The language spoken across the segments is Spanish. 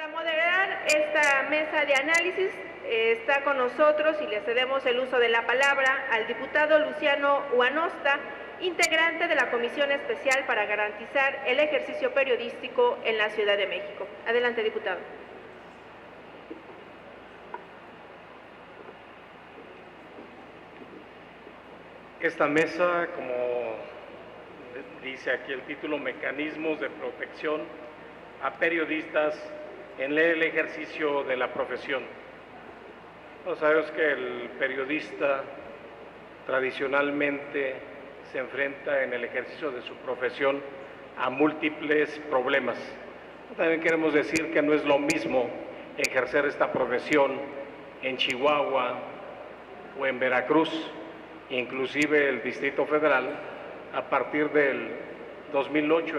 Para moderar esta mesa de análisis está con nosotros y le cedemos el uso de la palabra al diputado Luciano Huanosta, integrante de la Comisión Especial para garantizar el ejercicio periodístico en la Ciudad de México. Adelante, diputado. Esta mesa, como dice aquí el título, mecanismos de protección a periodistas en el ejercicio de la profesión. Sabemos que el periodista tradicionalmente se enfrenta en el ejercicio de su profesión a múltiples problemas. También queremos decir que no es lo mismo ejercer esta profesión en Chihuahua o en Veracruz. Inclusive el Distrito Federal, a partir del 2008,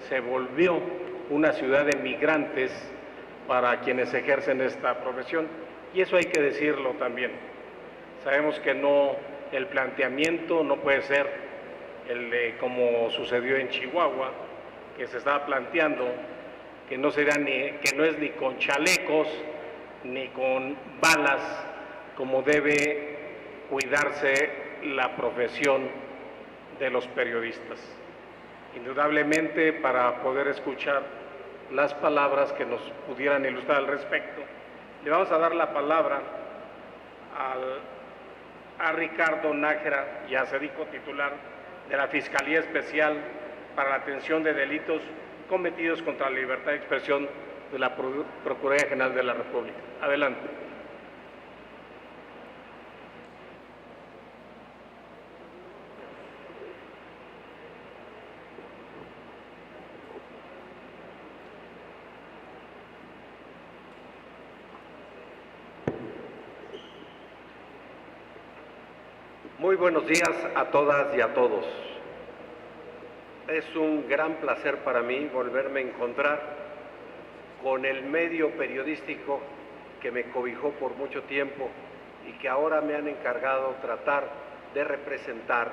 se volvió una ciudad de migrantes para quienes ejercen esta profesión, y eso hay que decirlo también. Sabemos que el planteamiento no puede ser el de como sucedió en Chihuahua, que se estaba planteando que no es ni con chalecos ni con balas como debe cuidarse la profesión de los periodistas. Indudablemente, para poder escuchar las palabras que nos pudieran ilustrar al respecto, le vamos a dar la palabra a Ricardo Nájera Yazacdico, titular de la Fiscalía Especial para la Atención de Delitos Cometidos contra la Libertad de Expresión de la Procuraduría General de la República. Adelante. Muy buenos días a todas y a todos. Es un gran placer para mí volverme a encontrar con el medio periodístico que me cobijó por mucho tiempo y que ahora me han encargado tratar de representar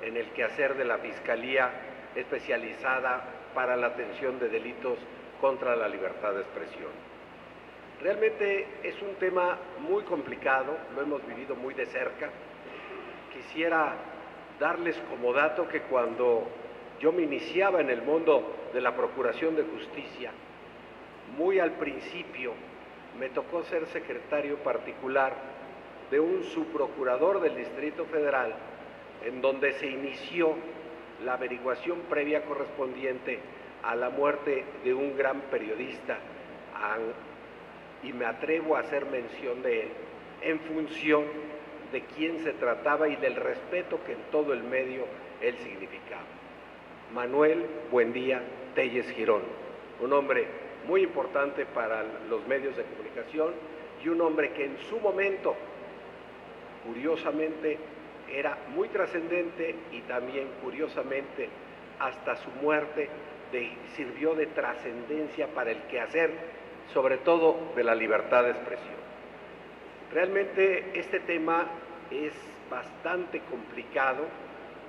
en el quehacer de la Fiscalía Especializada para la Atención de Delitos contra la Libertad de Expresión. Realmente es un tema muy complicado, lo hemos vivido muy de cerca. Quisiera darles como dato que cuando yo me iniciaba en el mundo de la Procuración de Justicia, muy al principio me tocó ser secretario particular de un subprocurador del Distrito Federal, en donde se inició la averiguación previa correspondiente a la muerte de un gran periodista, y me atrevo a hacer mención de él en función de quién se trataba y del respeto que en todo el medio él significaba. Manuel Buendía Telles Girón, un hombre muy importante para los medios de comunicación y un hombre que en su momento, curiosamente, era muy trascendente y también, curiosamente, hasta su muerte sirvió de trascendencia para el quehacer, sobre todo de la libertad de expresión. Realmente este tema es bastante complicado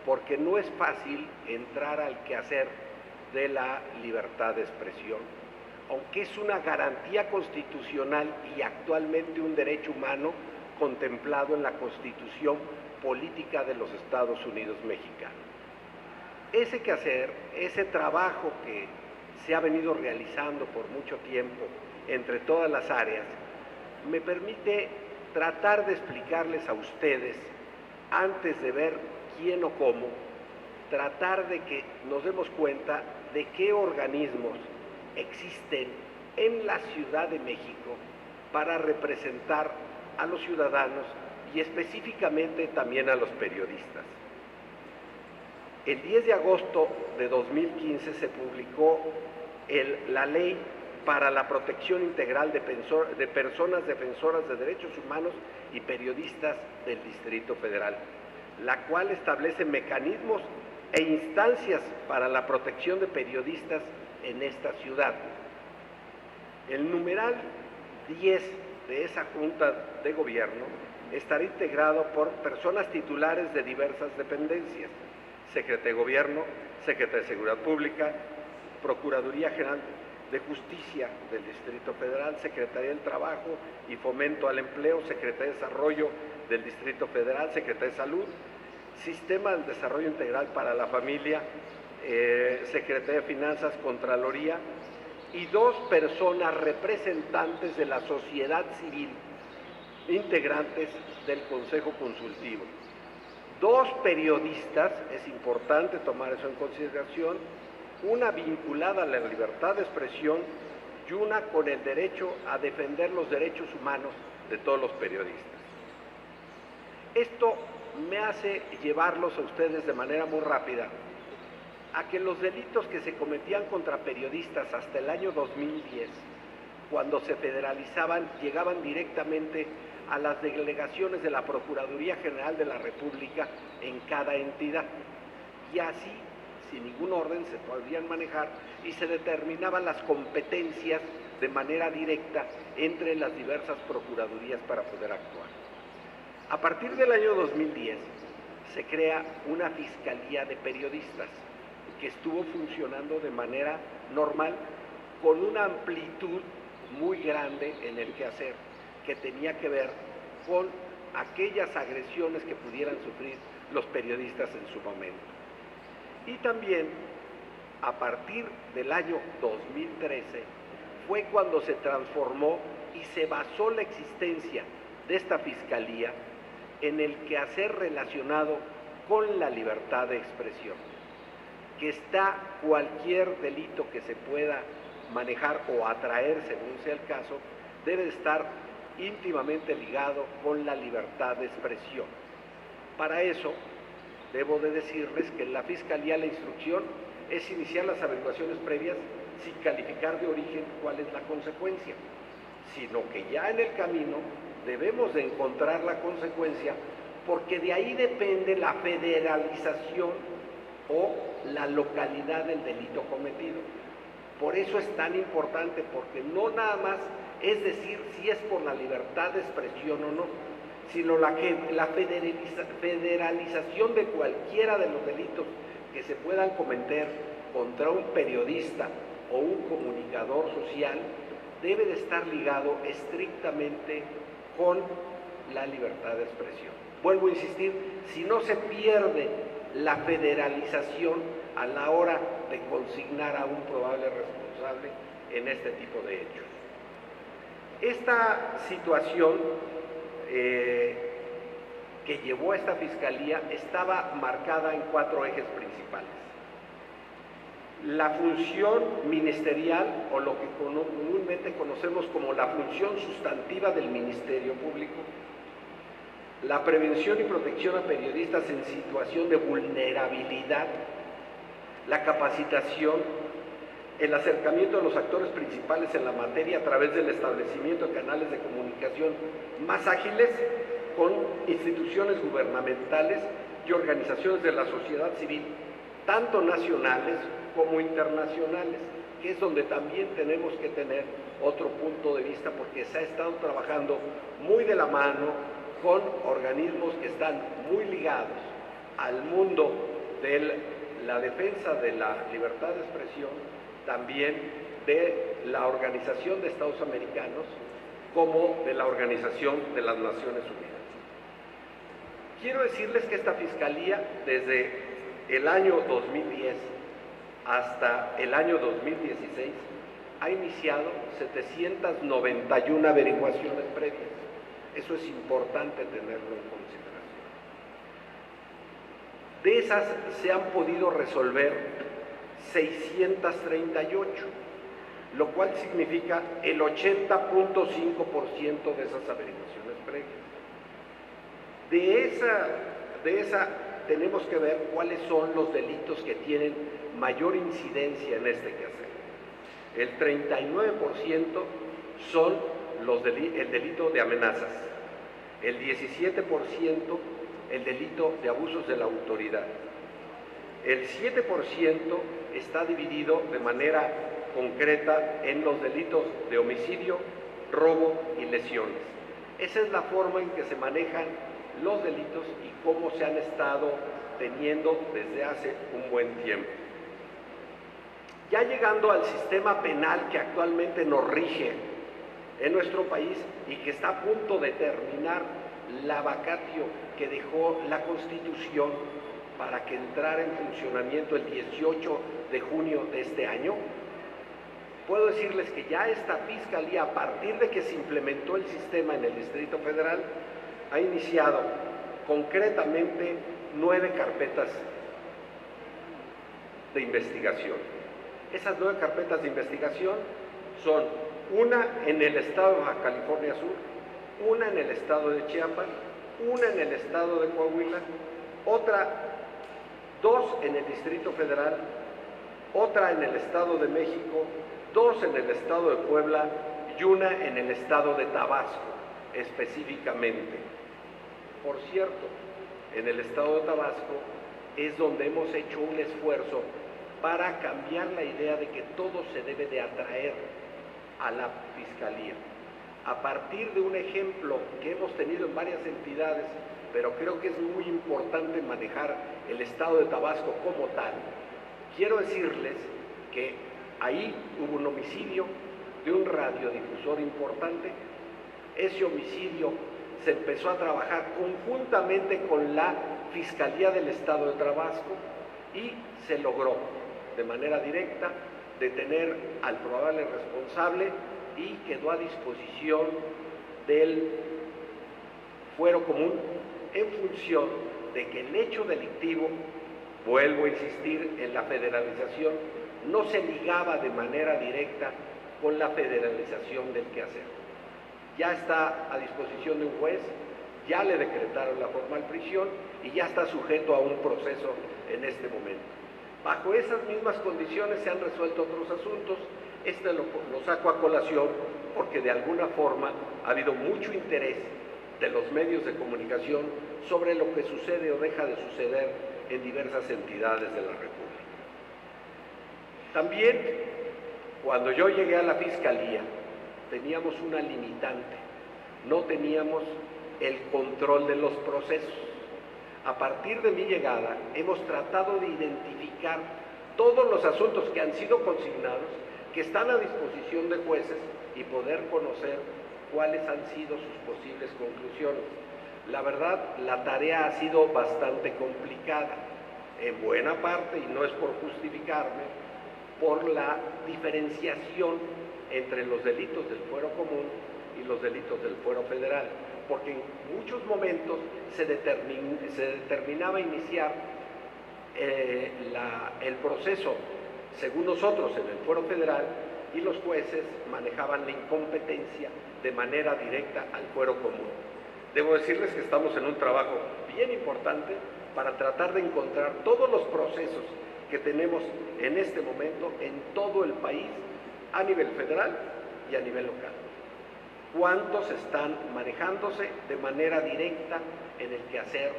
porque no es fácil entrar al quehacer de la libertad de expresión, aunque es una garantía constitucional y actualmente un derecho humano contemplado en la Constitución Política de los Estados Unidos Mexicanos. Ese quehacer, ese trabajo que se ha venido realizando por mucho tiempo entre todas las áreas, me permite tratar de explicarles a ustedes, antes de ver quién o cómo, tratar de que nos demos cuenta de qué organismos existen en la Ciudad de México para representar a los ciudadanos y específicamente también a los periodistas. El 10 de agosto de 2015 se publicó la Ley para la Protección Integral de Personas Defensoras de Derechos Humanos y Periodistas del Distrito Federal, la cual establece mecanismos e instancias para la protección de periodistas en esta ciudad. El numeral 10 de esa Junta de Gobierno estará integrado por personas titulares de diversas dependencias: Secretaría de Gobierno, Secretaría de Seguridad Pública, Procuraduría General de Justicia del Distrito Federal, Secretaría del Trabajo y Fomento al Empleo, Secretaría de Desarrollo del Distrito Federal, Secretaría de Salud, Sistema del Desarrollo Integral para la Familia, Secretaría de Finanzas, Contraloría, y 2 personas representantes de la sociedad civil, integrantes del Consejo Consultivo. 2 periodistas, es importante tomar eso en consideración, una vinculada a la libertad de expresión y una con el derecho a defender los derechos humanos de todos los periodistas. Esto me hace llevarlos a ustedes de manera muy rápida a que los delitos que se cometían contra periodistas hasta el año 2010, cuando se federalizaban, llegaban directamente a las delegaciones de la Procuraduría General de la República en cada entidad. Y así, sin ningún orden, se podían manejar y se determinaban las competencias de manera directa entre las diversas procuradurías para poder actuar. A partir del año 2010 se crea una Fiscalía de Periodistas que estuvo funcionando de manera normal con una amplitud muy grande en el quehacer, que tenía que ver con aquellas agresiones que pudieran sufrir los periodistas en su momento. Y también, a partir del año 2013, fue cuando se transformó y se basó la existencia de esta Fiscalía en el quehacer relacionado con la libertad de expresión, que está cualquier delito que se pueda manejar o atraer, según sea el caso, debe estar íntimamente ligado con la libertad de expresión. Para eso, debo de decirles que en la Fiscalía la instrucción es iniciar las averiguaciones previas sin calificar de origen cuál es la consecuencia, sino que ya en el camino debemos de encontrar la consecuencia, porque de ahí depende la federalización o la localidad del delito cometido. Por eso es tan importante, porque no nada más es decir si es por la libertad de expresión o no, sino la federalización de cualquiera de los delitos que se puedan cometer contra un periodista o un comunicador social debe de estar ligado estrictamente con la libertad de expresión. Vuelvo a insistir, si no se pierde la federalización a la hora de consignar a un probable responsable en este tipo de hechos. Esta situación que llevó a esta Fiscalía estaba marcada en 4 ejes principales. La función ministerial, o lo que comúnmente conocemos como la función sustantiva del Ministerio Público, la prevención y protección a periodistas en situación de vulnerabilidad, la capacitación, el acercamiento de los actores principales en la materia a través del establecimiento de canales de comunicación más ágiles con instituciones gubernamentales y organizaciones de la sociedad civil, tanto nacionales como internacionales, que es donde también tenemos que tener otro punto de vista, porque se ha estado trabajando muy de la mano con organismos que están muy ligados al mundo de la defensa de la libertad de expresión, también de la Organización de Estados Americanos, como de la Organización de las Naciones Unidas. Quiero decirles que esta Fiscalía, desde el año 2010 hasta el año 2016, ha iniciado 791 averiguaciones previas. Eso es importante tenerlo en consideración. De esas se han podido resolver 638, lo cual significa el 80.5% de esas averiguaciones previas. De esa tenemos que ver cuáles son los delitos que tienen mayor incidencia en este quehacer. El 39% son el delito de amenazas, el 17% el delito de abusos de la autoridad, el 7% está dividido de manera concreta en los delitos de homicidio, robo y lesiones. Esa es la forma en que se manejan los delitos y cómo se han estado teniendo desde hace un buen tiempo. Ya llegando al sistema penal que actualmente nos rige en nuestro país y que está a punto de terminar la vacatio que dejó la Constitución para que entrara en funcionamiento el 18 de junio de este año, puedo decirles que ya esta Fiscalía, a partir de que se implementó el sistema en el Distrito Federal, ha iniciado concretamente 9 carpetas de investigación. Esas 9 carpetas de investigación son una en el estado de Baja California Sur, una en el estado de Chiapas, una en el estado de Coahuila, dos en el Distrito Federal, otra en el estado de México, 2 en el estado de Puebla y una en el estado de Tabasco, específicamente. Por cierto, en el estado de Tabasco es donde hemos hecho un esfuerzo para cambiar la idea de que todo se debe de atraer a la Fiscalía. A partir de un ejemplo que hemos tenido en varias entidades, pero creo que es muy importante manejar el estado de Tabasco como tal, quiero decirles que ahí hubo un homicidio de un radiodifusor importante. Ese homicidio se empezó a trabajar conjuntamente con la Fiscalía del Estado de Tabasco y se logró de manera directa detener al probable responsable y quedó a disposición del fuero común en función de que el hecho delictivo, vuelvo a insistir en la federalización, no se ligaba de manera directa con la federalización del quehacer. Ya está a disposición de un juez, ya le decretaron la formal prisión y ya está sujeto a un proceso en este momento. Bajo esas mismas condiciones se han resuelto otros asuntos. Este lo saco a colación porque de alguna forma ha habido mucho interés de los medios de comunicación sobre lo que sucede o deja de suceder en diversas entidades de la República. También, cuando yo llegué a la Fiscalía, teníamos una limitante, no teníamos el control de los procesos. A partir de mi llegada, hemos tratado de identificar todos los asuntos que han sido consignados, que están a disposición de jueces y poder conocer cuáles han sido sus posibles conclusiones. La verdad, la tarea ha sido bastante complicada, en buena parte, y no es por justificarme, por la diferenciación entre los delitos del fuero común y los delitos del fuero federal, porque en muchos momentos se determinaba iniciar el proceso, según nosotros, en el fuero federal, y los jueces manejaban la incompetencia de manera directa al fuero común. Debo decirles que estamos en un trabajo bien importante para tratar de encontrar todos los procesos que tenemos en este momento en todo el país, a nivel federal y a nivel local. ¿Cuántos están manejándose de manera directa en el quehacer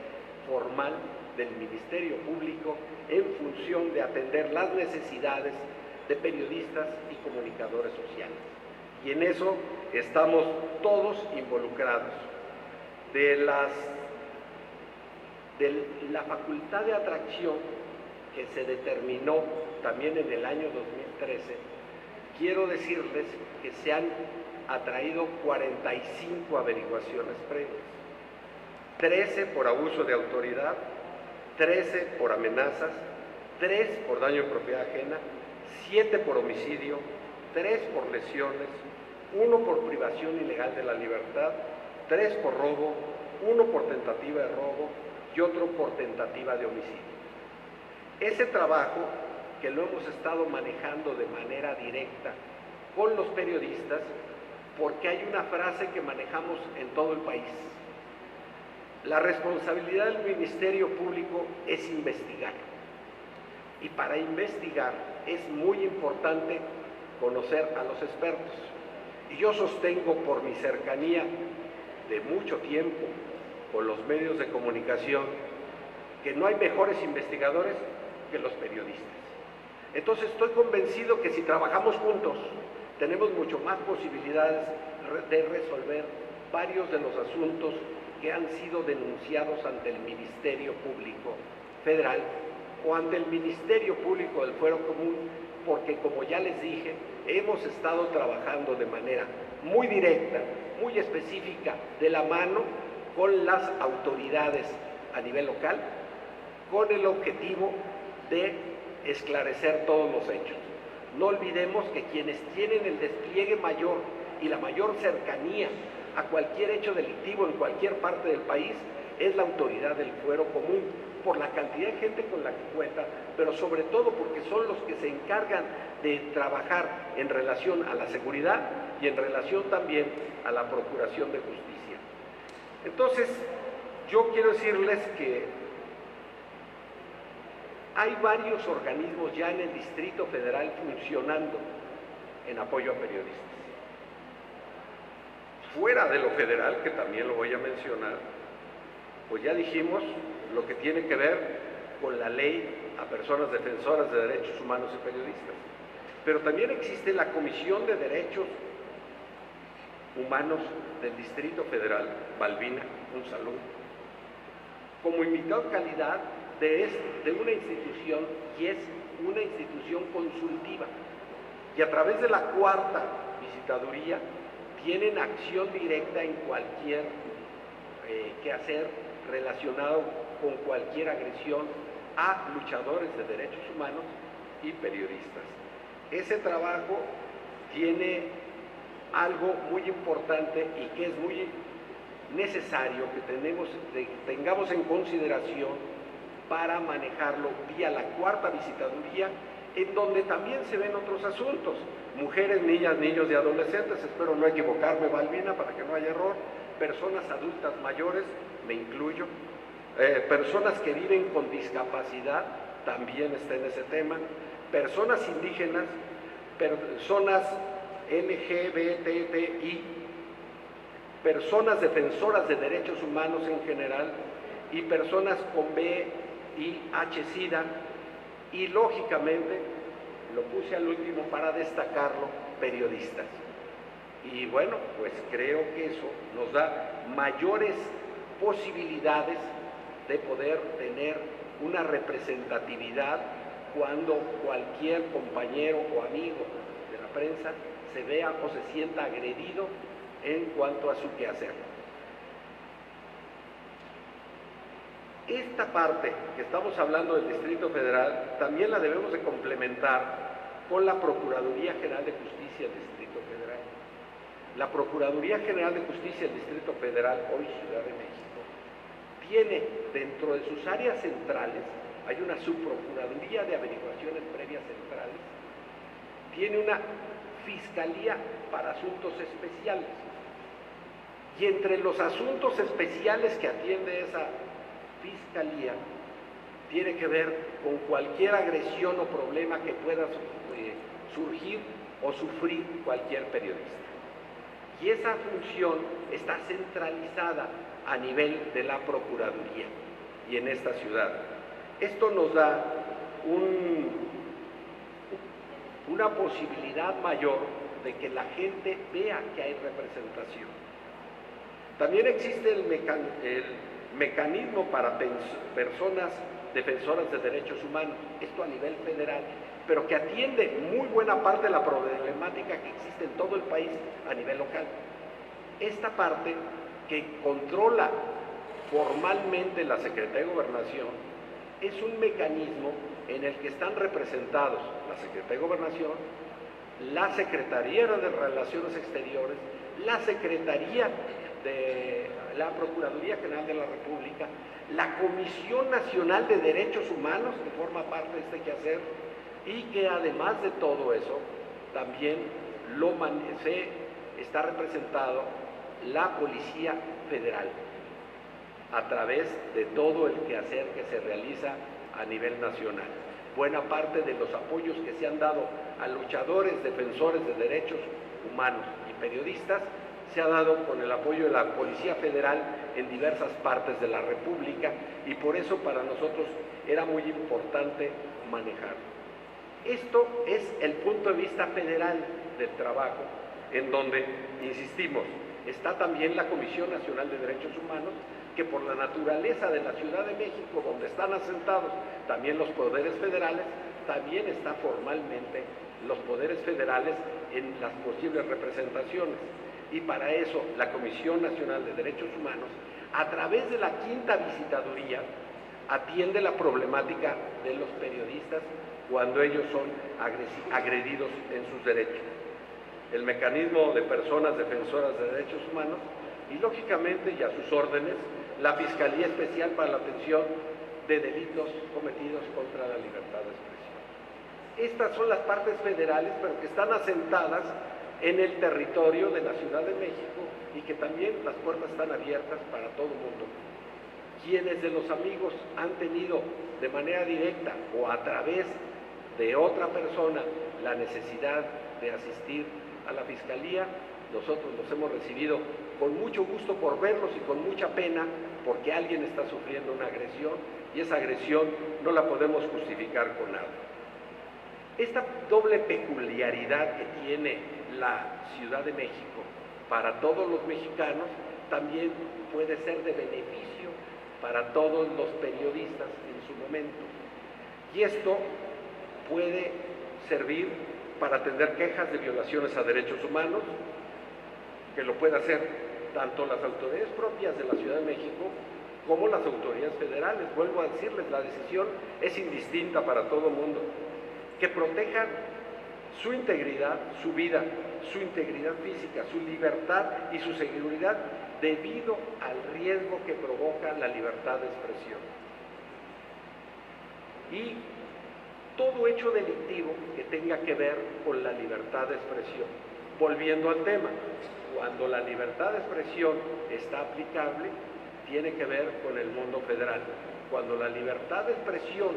formal del Ministerio Público en función de atender las necesidades de periodistas y comunicadores sociales? Y en eso estamos todos involucrados. De la facultad de atracción que se determinó también en el año 2013, quiero decirles que se han atraído 45 averiguaciones previas, 13 por abuso de autoridad, 13 por amenazas, 3 por daño en propiedad ajena, 7 por homicidio, 3 por lesiones, 1 por privación ilegal de la libertad, 3 por robo, 1 por tentativa de robo y otro por tentativa de homicidio. Ese trabajo, que lo hemos estado manejando de manera directa con los periodistas, porque hay una frase que manejamos en todo el país: la responsabilidad del Ministerio Público es investigar, y para investigar es muy importante conocer a los expertos. Y yo sostengo, por mi cercanía de mucho tiempo con los medios de comunicación, que no hay mejores investigadores que los periodistas. Entonces estoy convencido que si trabajamos juntos tenemos mucho más posibilidades de resolver varios de los asuntos que han sido denunciados ante el Ministerio Público Federal o ante el Ministerio Público del Fuero Común, porque como ya les dije, hemos estado trabajando de manera muy directa, muy específica, de la mano con las autoridades a nivel local, con el objetivo de esclarecer todos los hechos. No olvidemos que quienes tienen el despliegue mayor y la mayor cercanía a cualquier hecho delictivo en cualquier parte del país es la autoridad del fuero común, por la cantidad de gente con la que cuenta, pero sobre todo porque son los que se encargan de trabajar en relación a la seguridad y en relación también a la procuración de justicia. Entonces, yo quiero decirles que hay varios organismos ya en el Distrito Federal funcionando en apoyo a periodistas. Fuera de lo federal, que también lo voy a mencionar, pues ya dijimos lo que tiene que ver con la ley a personas defensoras de derechos humanos y periodistas. Pero también existe la Comisión de Derechos Humanos del Distrito Federal, Balbina, un saludo, como invitado en calidad de una institución, y es una institución consultiva, y a través de la cuarta visitaduría tienen acción directa en cualquier quehacer relacionado con cualquier agresión a luchadores de derechos humanos y periodistas. Ese trabajo tiene algo muy importante y que es muy necesario que tengamos en consideración para manejarlo vía la cuarta visitaduría, en donde también se ven otros asuntos: mujeres, niñas, niños y adolescentes, espero no equivocarme, Balbina, para que no haya error, personas adultas mayores, me incluyo, personas que viven con discapacidad, también está en ese tema, personas indígenas, personas LGBTI, personas defensoras de derechos humanos en general y personas con VIH-Sida, y lógicamente, lo puse al último para destacarlo, periodistas. Y bueno, pues creo que eso nos da mayores posibilidades de poder tener una representatividad cuando cualquier compañero o amigo de la prensa se vea o se sienta agredido en cuanto a su quehacer. Esta parte que estamos hablando del Distrito Federal también la debemos de complementar con la Procuraduría General de Justicia del Distrito Federal. La Procuraduría General de Justicia del Distrito Federal, hoy Ciudad de México, tiene dentro de sus áreas centrales, hay una subprocuraduría de averiguaciones previas centrales, tiene una fiscalía para asuntos especiales, y entre los asuntos especiales que atiende esa fiscalía tiene que ver con cualquier agresión o problema que pueda surgir o sufrir cualquier periodista. Y esa función está centralizada a nivel de la Procuraduría y en esta ciudad. Esto nos da una posibilidad mayor de que la gente vea que hay representación. También existe el mecanismo para personas defensoras de derechos humanos, esto a nivel federal, pero que atiende muy buena parte de la problemática que existe en todo el país a nivel local. Esta parte que controla formalmente la Secretaría de Gobernación es un mecanismo en el que están representados la Secretaría de Gobernación, la Secretaría de Relaciones Exteriores, la Secretaría de la Procuraduría General de la República, la Comisión Nacional de Derechos Humanos, que forma parte de este quehacer, y que además de todo eso, también está representado la Policía Federal, a través de todo el quehacer que se realiza a nivel nacional. Buena parte de los apoyos que se han dado a luchadores, defensores de derechos humanos y periodistas se ha dado con el apoyo de la Policía Federal en diversas partes de la República, y por eso para nosotros era muy importante manejarlo. Esto es el punto de vista federal del trabajo, en donde, insistimos, está también la Comisión Nacional de Derechos Humanos, que por la naturaleza de la Ciudad de México, donde están asentados también los poderes federales, también está formalmente los poderes federales en las posibles representaciones. Y para eso la Comisión Nacional de Derechos Humanos, a través de la 5ª visitaduría, atiende la problemática de los periodistas cuando ellos son agredidos en sus derechos. El mecanismo de personas defensoras de derechos humanos y, lógicamente, y a sus órdenes, la Fiscalía Especial para la Atención de Delitos Cometidos contra la Libertad de Expresión. Estas son las partes federales, pero que están asentadas en el territorio de la Ciudad de México y que también las puertas están abiertas para todo el mundo. Quienes de los amigos han tenido de manera directa o a través de otra persona la necesidad de asistir a la Fiscalía, nosotros los hemos recibido con mucho gusto por verlos y con mucha pena porque alguien está sufriendo una agresión y esa agresión no la podemos justificar con nada. Esta doble peculiaridad que tiene la Ciudad de México para todos los mexicanos también puede ser de beneficio para todos los periodistas en su momento. Y esto puede servir para atender quejas de violaciones a derechos humanos, que lo puede hacer tanto las autoridades propias de la Ciudad de México como las autoridades federales. Vuelvo a decirles, la decisión es indistinta para todo el mundo. Que protejan su integridad, su vida, su integridad física, su libertad y su seguridad debido al riesgo que provoca la libertad de expresión. Y todo hecho delictivo que tenga que ver con la libertad de expresión. Volviendo al tema, cuando la libertad de expresión está aplicable, tiene que ver con el mundo federal. Cuando la libertad de expresión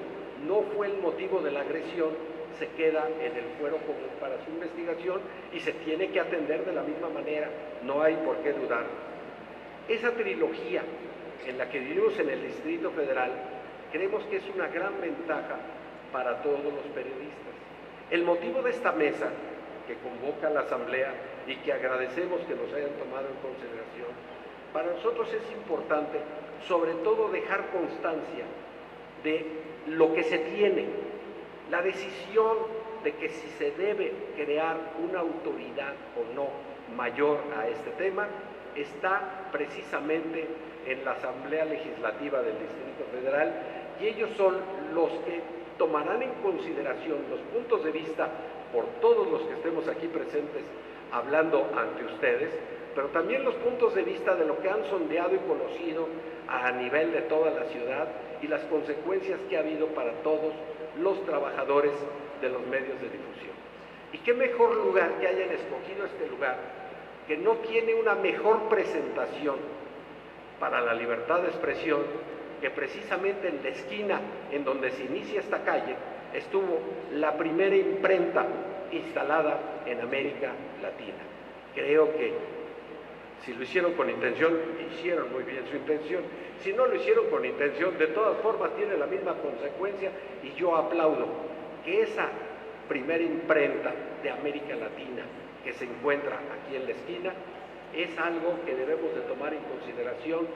no fue el motivo de la agresión, se queda en el fuero común para su investigación y se tiene que atender de la misma manera, no hay por qué dudar. Esa trilogía en la que vivimos en el Distrito Federal, creemos que es una gran ventaja para todos los periodistas. El motivo de esta mesa que convoca la Asamblea y que agradecemos que nos hayan tomado en consideración, para nosotros es importante sobre todo dejar constancia de lo que se tiene, la decisión de que si se debe crear una autoridad o no mayor a este tema, está precisamente en la Asamblea Legislativa del Distrito Federal y ellos son los que tomarán en consideración los puntos de vista por todos los que estemos aquí presentes hablando ante ustedes, pero también los puntos de vista de lo que han sondeado y conocido a nivel de toda la ciudad y las consecuencias que ha habido para todos los trabajadores de los medios de difusión. Y qué mejor lugar que hayan escogido este lugar, que no tiene una mejor presentación para la libertad de expresión, que precisamente en la esquina en donde se inicia esta calle estuvo la primera imprenta instalada en América Latina. Creo que si lo hicieron con intención, hicieron muy bien su intención. Si no lo hicieron con intención, de todas formas tiene la misma consecuencia y yo aplaudo que esa primera imprenta de América Latina que se encuentra aquí en la esquina es algo que debemos de tomar en consideración,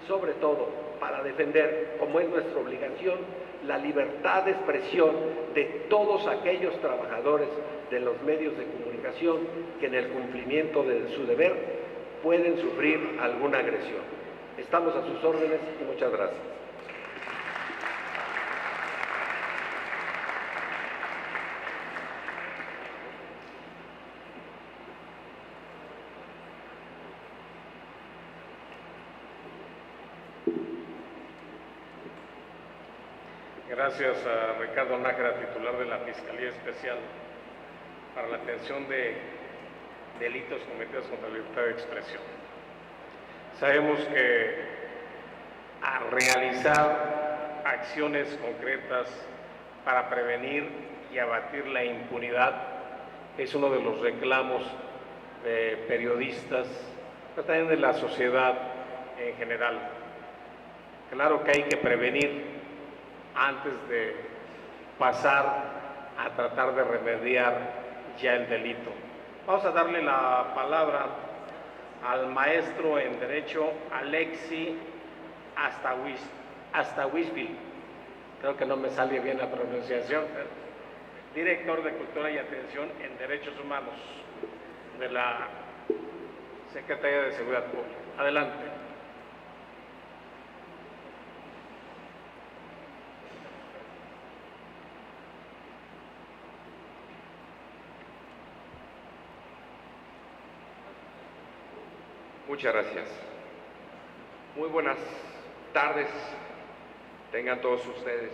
sobre todo para defender, como es nuestra obligación, la libertad de expresión de todos aquellos trabajadores de los medios de comunicación que en el cumplimiento de su deber pueden sufrir alguna agresión. Estamos a sus órdenes y muchas gracias. Gracias a Ricardo Nájera, titular de la Fiscalía Especial para la Atención de Delitos Cometidos contra la Libertad de Expresión. Sabemos que al realizar acciones concretas para prevenir y abatir la impunidad es uno de los reclamos de periodistas, pero también de la sociedad en general. Claro que hay que prevenir antes de pasar a tratar de remediar ya el delito. Vamos a darle la palabra al maestro en Derecho Alexi hasta Wisville. Creo que no me sale bien la pronunciación, pero director de Cultura y Atención en Derechos Humanos de la Secretaría de Seguridad Pública. Adelante. Muchas gracias. Muy buenas tardes, tengan todos ustedes.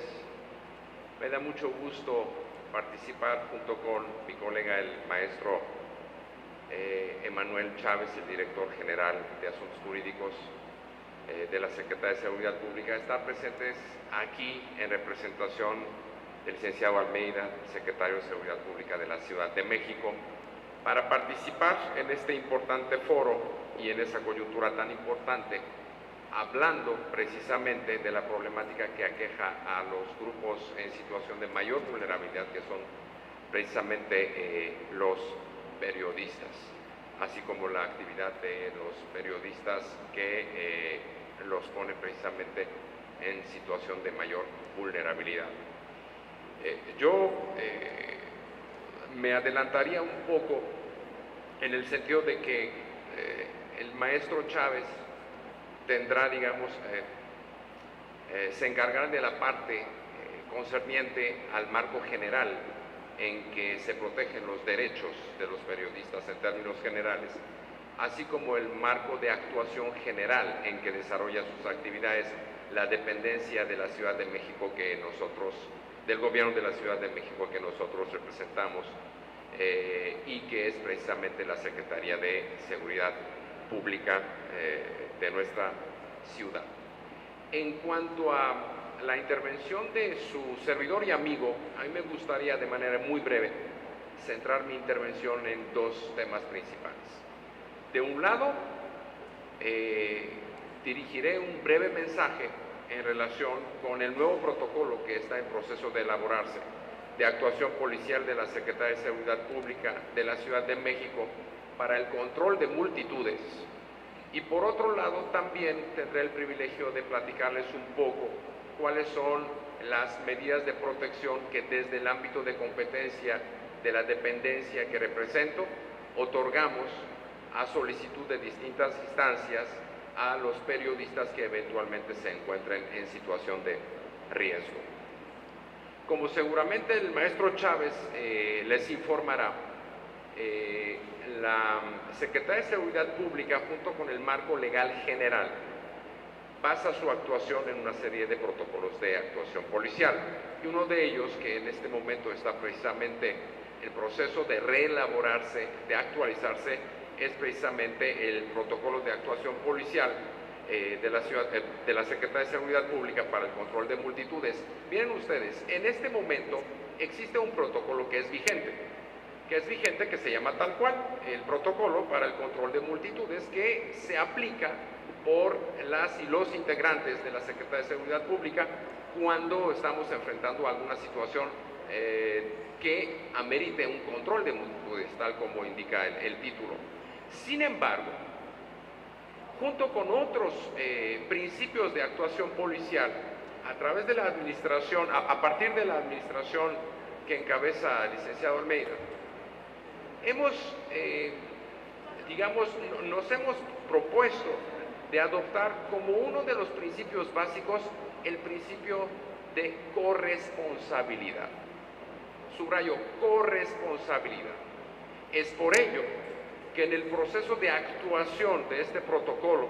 Me da mucho gusto participar junto con mi colega, el maestro Emanuel Chávez, el director general de Asuntos Jurídicos de la Secretaría de Seguridad Pública, estar presentes aquí en representación del licenciado Almeida, secretario de Seguridad Pública de la Ciudad de México, para participar en este importante foro y en esa coyuntura tan importante, hablando precisamente de la problemática que aqueja a los grupos en situación de mayor vulnerabilidad, que son precisamente los periodistas, así como la actividad de los periodistas que los pone precisamente en situación de mayor vulnerabilidad. Yo me adelantaría un poco en el sentido de que el maestro Chávez tendrá, digamos, se encargará de la parte concerniente al marco general en que se protegen los derechos de los periodistas en términos generales, así como el marco de actuación general en que desarrolla sus actividades la dependencia de la Ciudad de México que nosotros, del gobierno de la Ciudad de México que nosotros representamos, y que es precisamente la Secretaría de Seguridad Pública de nuestra ciudad. En cuanto a la intervención de su servidor y amigo, a mí me gustaría de manera muy breve centrar mi intervención en dos temas principales. De un lado, dirigiré un breve mensaje en relación con el nuevo protocolo que está en proceso de elaborarse de actuación policial de la Secretaría de Seguridad Pública de la Ciudad de México para el control de multitudes. Y por otro lado, también tendré el privilegio de platicarles un poco cuáles son las medidas de protección que desde el ámbito de competencia de la dependencia que represento, otorgamos a solicitud de distintas instancias a los periodistas que eventualmente se encuentren en situación de riesgo. Como seguramente el maestro Chávez les informará, la Secretaría de Seguridad Pública, junto con el marco legal general, basa su actuación en una serie de protocolos de actuación policial. Y uno de ellos, que en este momento está precisamente en proceso de reelaborarse, de actualizarse, es precisamente el protocolo de actuación policial de la Secretaría de Seguridad Pública para el control de multitudes. Miren ustedes, en este momento existe un protocolo que es vigente, que se llama tal cual, el protocolo para el control de multitudes, que se aplica por las y los integrantes de la Secretaría de Seguridad Pública cuando estamos enfrentando alguna situación que amerite un control de multitudes, tal como indica el título. Sin embargo, junto con otros principios de actuación policial, a través de la administración, a partir de la administración que encabeza el licenciado Almeida, nos hemos propuesto de adoptar como uno de los principios básicos el principio de corresponsabilidad. Subrayo, corresponsabilidad. Es por ello que en el proceso de actuación de este protocolo,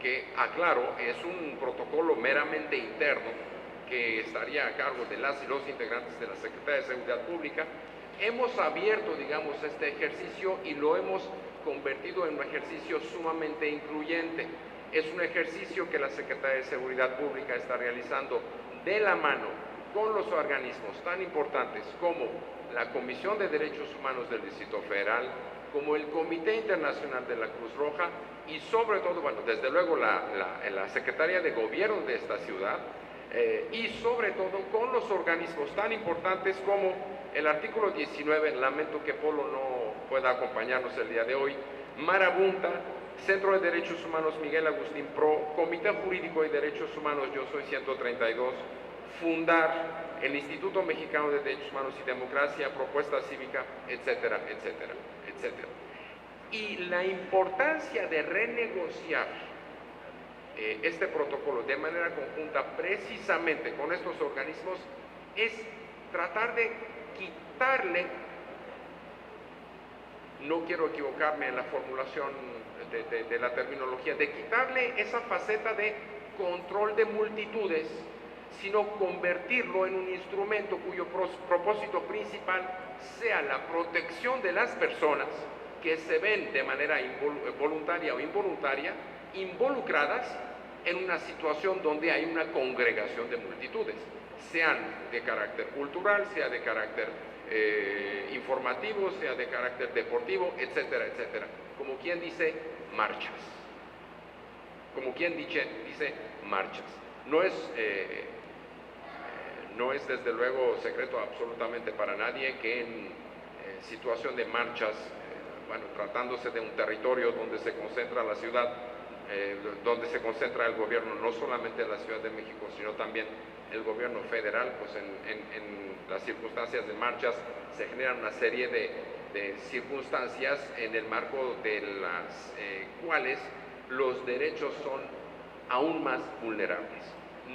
que aclaro, es un protocolo meramente interno que estaría a cargo de las y los integrantes de la Secretaría de Seguridad Pública, hemos abierto, digamos, este ejercicio y lo hemos convertido en un ejercicio sumamente incluyente. Es un ejercicio que la Secretaría de Seguridad Pública está realizando de la mano con los organismos tan importantes como la Comisión de Derechos Humanos del Distrito Federal, como el Comité Internacional de la Cruz Roja y sobre todo, bueno, desde luego la Secretaría de Gobierno de esta ciudad, y sobre todo con los organismos tan importantes como el artículo 19, lamento que Polo no pueda acompañarnos el día de hoy, Marabunta, Centro de Derechos Humanos Miguel Agustín Pro, Comité Jurídico de Derechos Humanos Yo Soy 132, fundar el Instituto Mexicano de Derechos Humanos y Democracia, Propuesta Cívica, etcétera, etcétera, etcétera. Y la importancia de renegociar este protocolo de manera conjunta precisamente con estos organismos es tratar de quitarle, no quiero equivocarme en la formulación de la terminología, de quitarle esa faceta de control de multitudes, sino convertirlo en un instrumento cuyo propósito principal sea la protección de las personas que se ven de manera voluntaria o involuntaria involucradas en una situación donde hay una congregación de multitudes, sean de carácter cultural, sea de carácter informativo, sea de carácter deportivo, etcétera, etcétera. Como quien dice, marchas. Como quien dice marchas. No es desde luego secreto absolutamente para nadie que en situación de marchas, bueno, tratándose de un territorio donde se concentra la ciudad, donde se concentra el gobierno, no solamente la Ciudad de México, sino también el gobierno federal, pues en las circunstancias de marchas se generan una serie de circunstancias en el marco de las cuales los derechos son aún más vulnerables.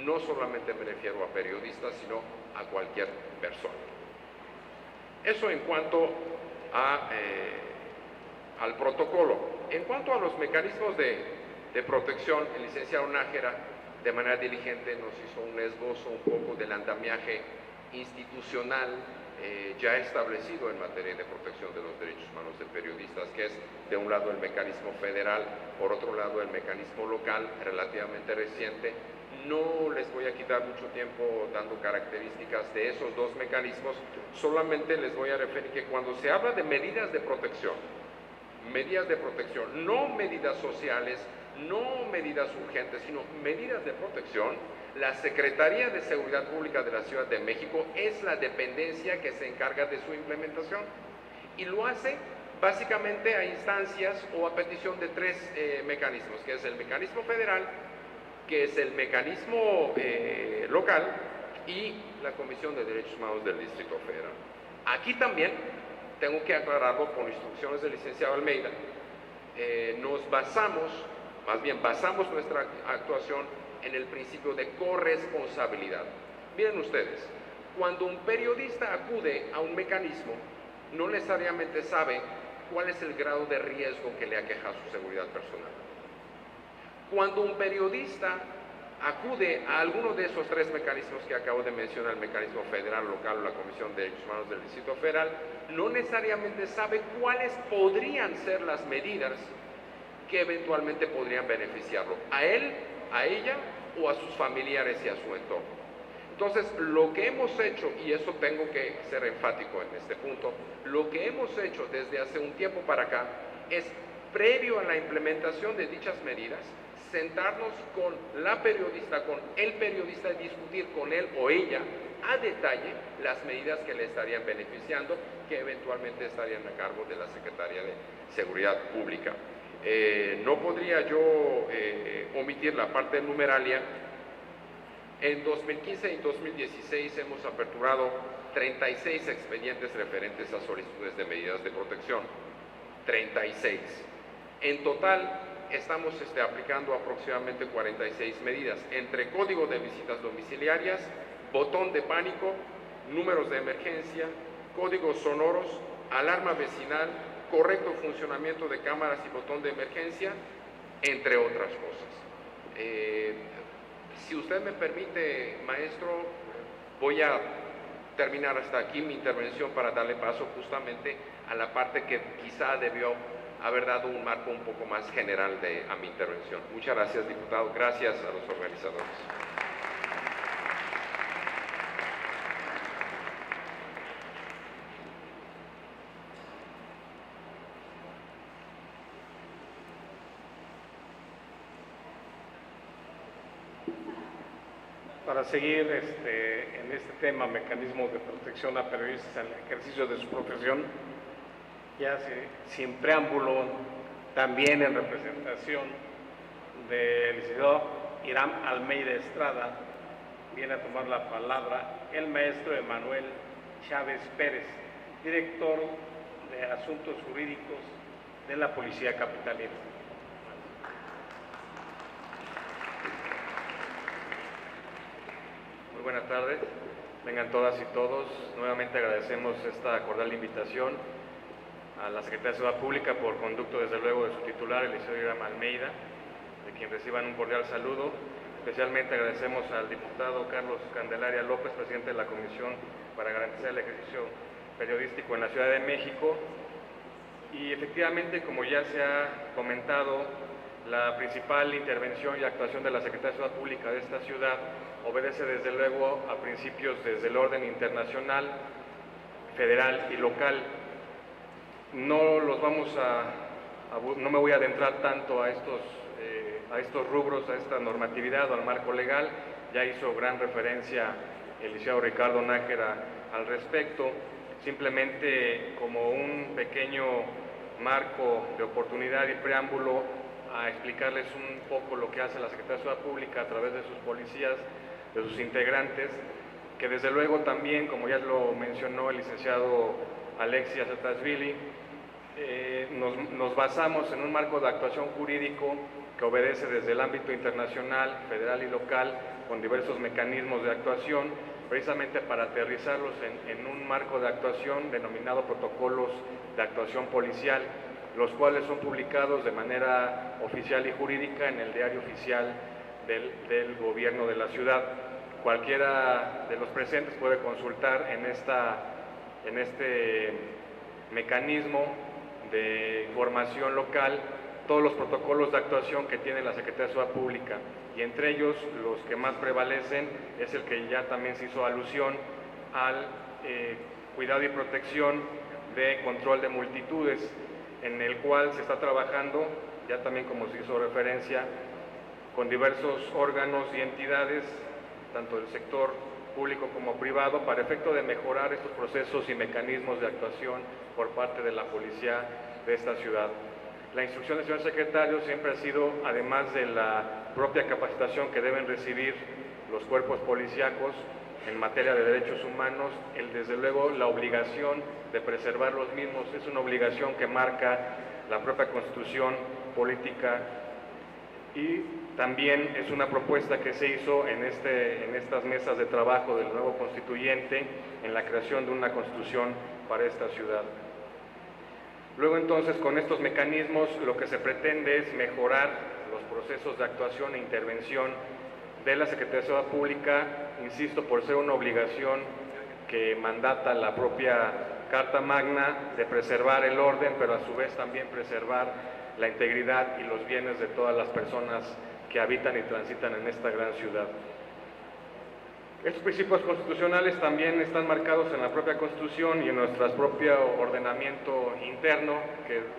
No solamente me refiero a periodistas, sino a cualquier persona. Eso en cuanto al protocolo. En cuanto a los mecanismos de protección, el licenciado Nájera, de manera diligente, nos hizo un esbozo un poco del andamiaje institucional ya establecido en materia de protección de los derechos humanos de periodistas, que es de un lado el mecanismo federal, por otro lado el mecanismo local, relativamente reciente. No les voy a quitar mucho tiempo dando características de esos dos mecanismos, solamente les voy a referir que cuando se habla de medidas de protección, no medidas sociales, no medidas urgentes, sino medidas de protección, la Secretaría de Seguridad Pública de la Ciudad de México es la dependencia que se encarga de su implementación y lo hace básicamente a instancias o a petición de tres mecanismos, que es el mecanismo federal, que es el mecanismo local y la Comisión de Derechos Humanos del Distrito Federal. Aquí también tengo que aclararlo por instrucciones del licenciado Almeida, basamos nuestra actuación en el principio de corresponsabilidad. Miren ustedes, cuando un periodista acude a un mecanismo, no necesariamente sabe cuál es el grado de riesgo que le aqueja a su seguridad personal. Cuando un periodista acude a alguno de esos tres mecanismos que acabo de mencionar, el mecanismo federal, local o la Comisión de Derechos Humanos del Distrito Federal, no necesariamente sabe cuáles podrían ser las medidas que eventualmente podrían beneficiarlo, a él, a ella o a sus familiares y a su entorno. Entonces, lo que hemos hecho, y eso tengo que ser enfático en este punto, lo que hemos hecho desde hace un tiempo para acá es, previo a la implementación de dichas medidas, sentarnos con la periodista, con el periodista, y discutir con él o ella a detalle las medidas que le estarían beneficiando, que eventualmente estarían a cargo de la Secretaría de Seguridad Pública. No podría yo omitir la parte de numeralia. En 2015 y 2016 hemos aperturado 36 expedientes referentes a solicitudes de medidas de protección. 36. En total estamos aplicando aproximadamente 46 medidas, entre código de visitas domiciliarias, botón de pánico, números de emergencia, códigos sonoros, alarma vecinal, correcto funcionamiento de cámaras y botón de emergencia, entre otras cosas. Si usted me permite, maestro, voy a terminar hasta aquí mi intervención para darle paso justamente a la parte que quizá debió haber dado un marco un poco más general a mi intervención. Muchas gracias, diputado. Gracias a los organizadores. Para seguir en este tema, mecanismos de protección a periodistas en el ejercicio de su profesión, ya sin preámbulo, También en representación del licenciado Hiram Almeida Estrada, viene a tomar la palabra el maestro Emanuel Chávez Pérez, director de Asuntos Jurídicos de la Policía Capitalina. Muy buenas tardes, vengan todas y todos. Nuevamente agradecemos esta cordial invitación a la Secretaría de Seguridad Pública por conducto, desde luego, de su titular, el licenciado Hiram Almeida, de quien reciban un cordial saludo. Especialmente agradecemos al diputado Carlos Candelaria López, presidente de la Comisión para garantizar el ejercicio periodístico en la Ciudad de México. Y efectivamente, como ya se ha comentado, la principal intervención y actuación de la Secretaría de Seguridad Pública de esta ciudad obedece desde luego a principios desde el orden internacional, federal y local. No me voy a adentrar tanto a estos rubros, a esta normatividad o al marco legal. Ya hizo gran referencia el licenciado Ricardo Nájera al respecto. Simplemente como un pequeño marco de oportunidad y preámbulo a explicarles un poco lo que hace la Secretaría de Seguridad Pública a través de sus policías, de sus integrantes, que desde luego también, como ya lo mencionó el licenciado Alexis Azatasvili, nos basamos en un marco de actuación jurídico que obedece desde el ámbito internacional, federal y local, con diversos mecanismos de actuación, precisamente para aterrizarlos en un marco de actuación denominado protocolos de actuación policial, los cuales son publicados de manera oficial y jurídica en el diario oficial del gobierno de la ciudad. Cualquiera de los presentes puede consultar en este mecanismo de información local todos los protocolos de actuación que tiene la Secretaría de Seguridad Pública, y entre ellos los que más prevalecen es el que ya también se hizo alusión al cuidado y protección de control de multitudes, en el cual se está trabajando, ya también como se hizo referencia, con diversos órganos y entidades, tanto del sector público como privado, para efecto de mejorar estos procesos y mecanismos de actuación por parte de la policía de esta ciudad. La instrucción del señor secretario siempre ha sido, además de la propia capacitación que deben recibir los cuerpos policíacos en materia de derechos humanos, desde luego la obligación de preservar los mismos. Es una obligación que marca la propia Constitución política, y también es una propuesta que se hizo en estas mesas de trabajo del nuevo constituyente en la creación de una Constitución para esta ciudad. Luego, entonces, con estos mecanismos lo que se pretende es mejorar los procesos de actuación e intervención de la Secretaría de Seguridad Pública, insisto, por ser una obligación que mandata la propia Carta Magna de preservar el orden, pero a su vez también preservar la integridad y los bienes de todas las personas que habitan y transitan en esta gran ciudad. Estos principios constitucionales también están marcados en la propia Constitución y en nuestro propio ordenamiento interno,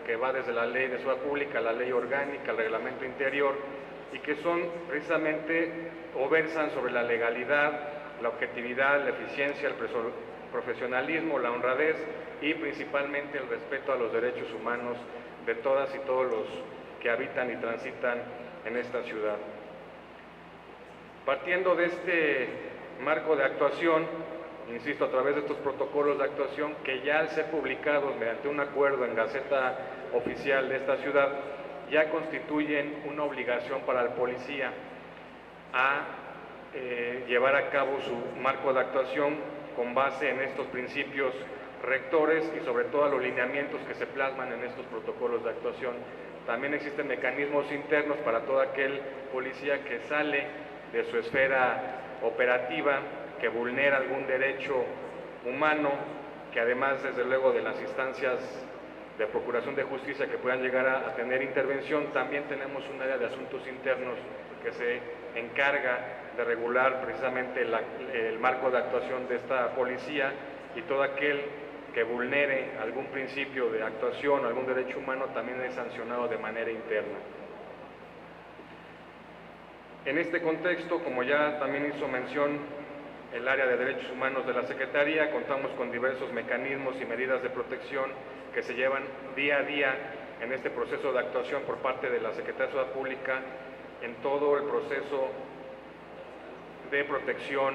que va desde la Ley de Seguridad Pública, la Ley Orgánica, el Reglamento Interior, y que son precisamente, o versan sobre la legalidad, la objetividad, la eficiencia, el profesionalismo, la honradez y principalmente el respeto a los derechos humanos de todas y todos los que habitan y transitan en esta ciudad. Partiendo de este marco de actuación, insisto, a través de estos protocolos de actuación que ya al ser publicados mediante un acuerdo en Gaceta Oficial de esta ciudad, ya constituyen una obligación para el policía a llevar a cabo su marco de actuación con base en estos principios rectores y sobre todo a los lineamientos que se plasman en estos protocolos de actuación. También existen mecanismos internos para todo aquel policía que sale de su esfera operativa, que vulnera algún derecho humano, que además, desde luego, de las instancias de procuración de justicia que puedan llegar a tener intervención, también tenemos un área de asuntos internos que se encarga de regular precisamente el marco de actuación de esta policía, y todo aquel que vulnere algún principio de actuación, algún derecho humano, también es sancionado de manera interna. En este contexto, como ya también hizo mención el área de derechos humanos de la Secretaría, contamos con diversos mecanismos y medidas de protección que se llevan día a día en este proceso de actuación por parte de la Secretaría de Seguridad Pública en todo el proceso de protección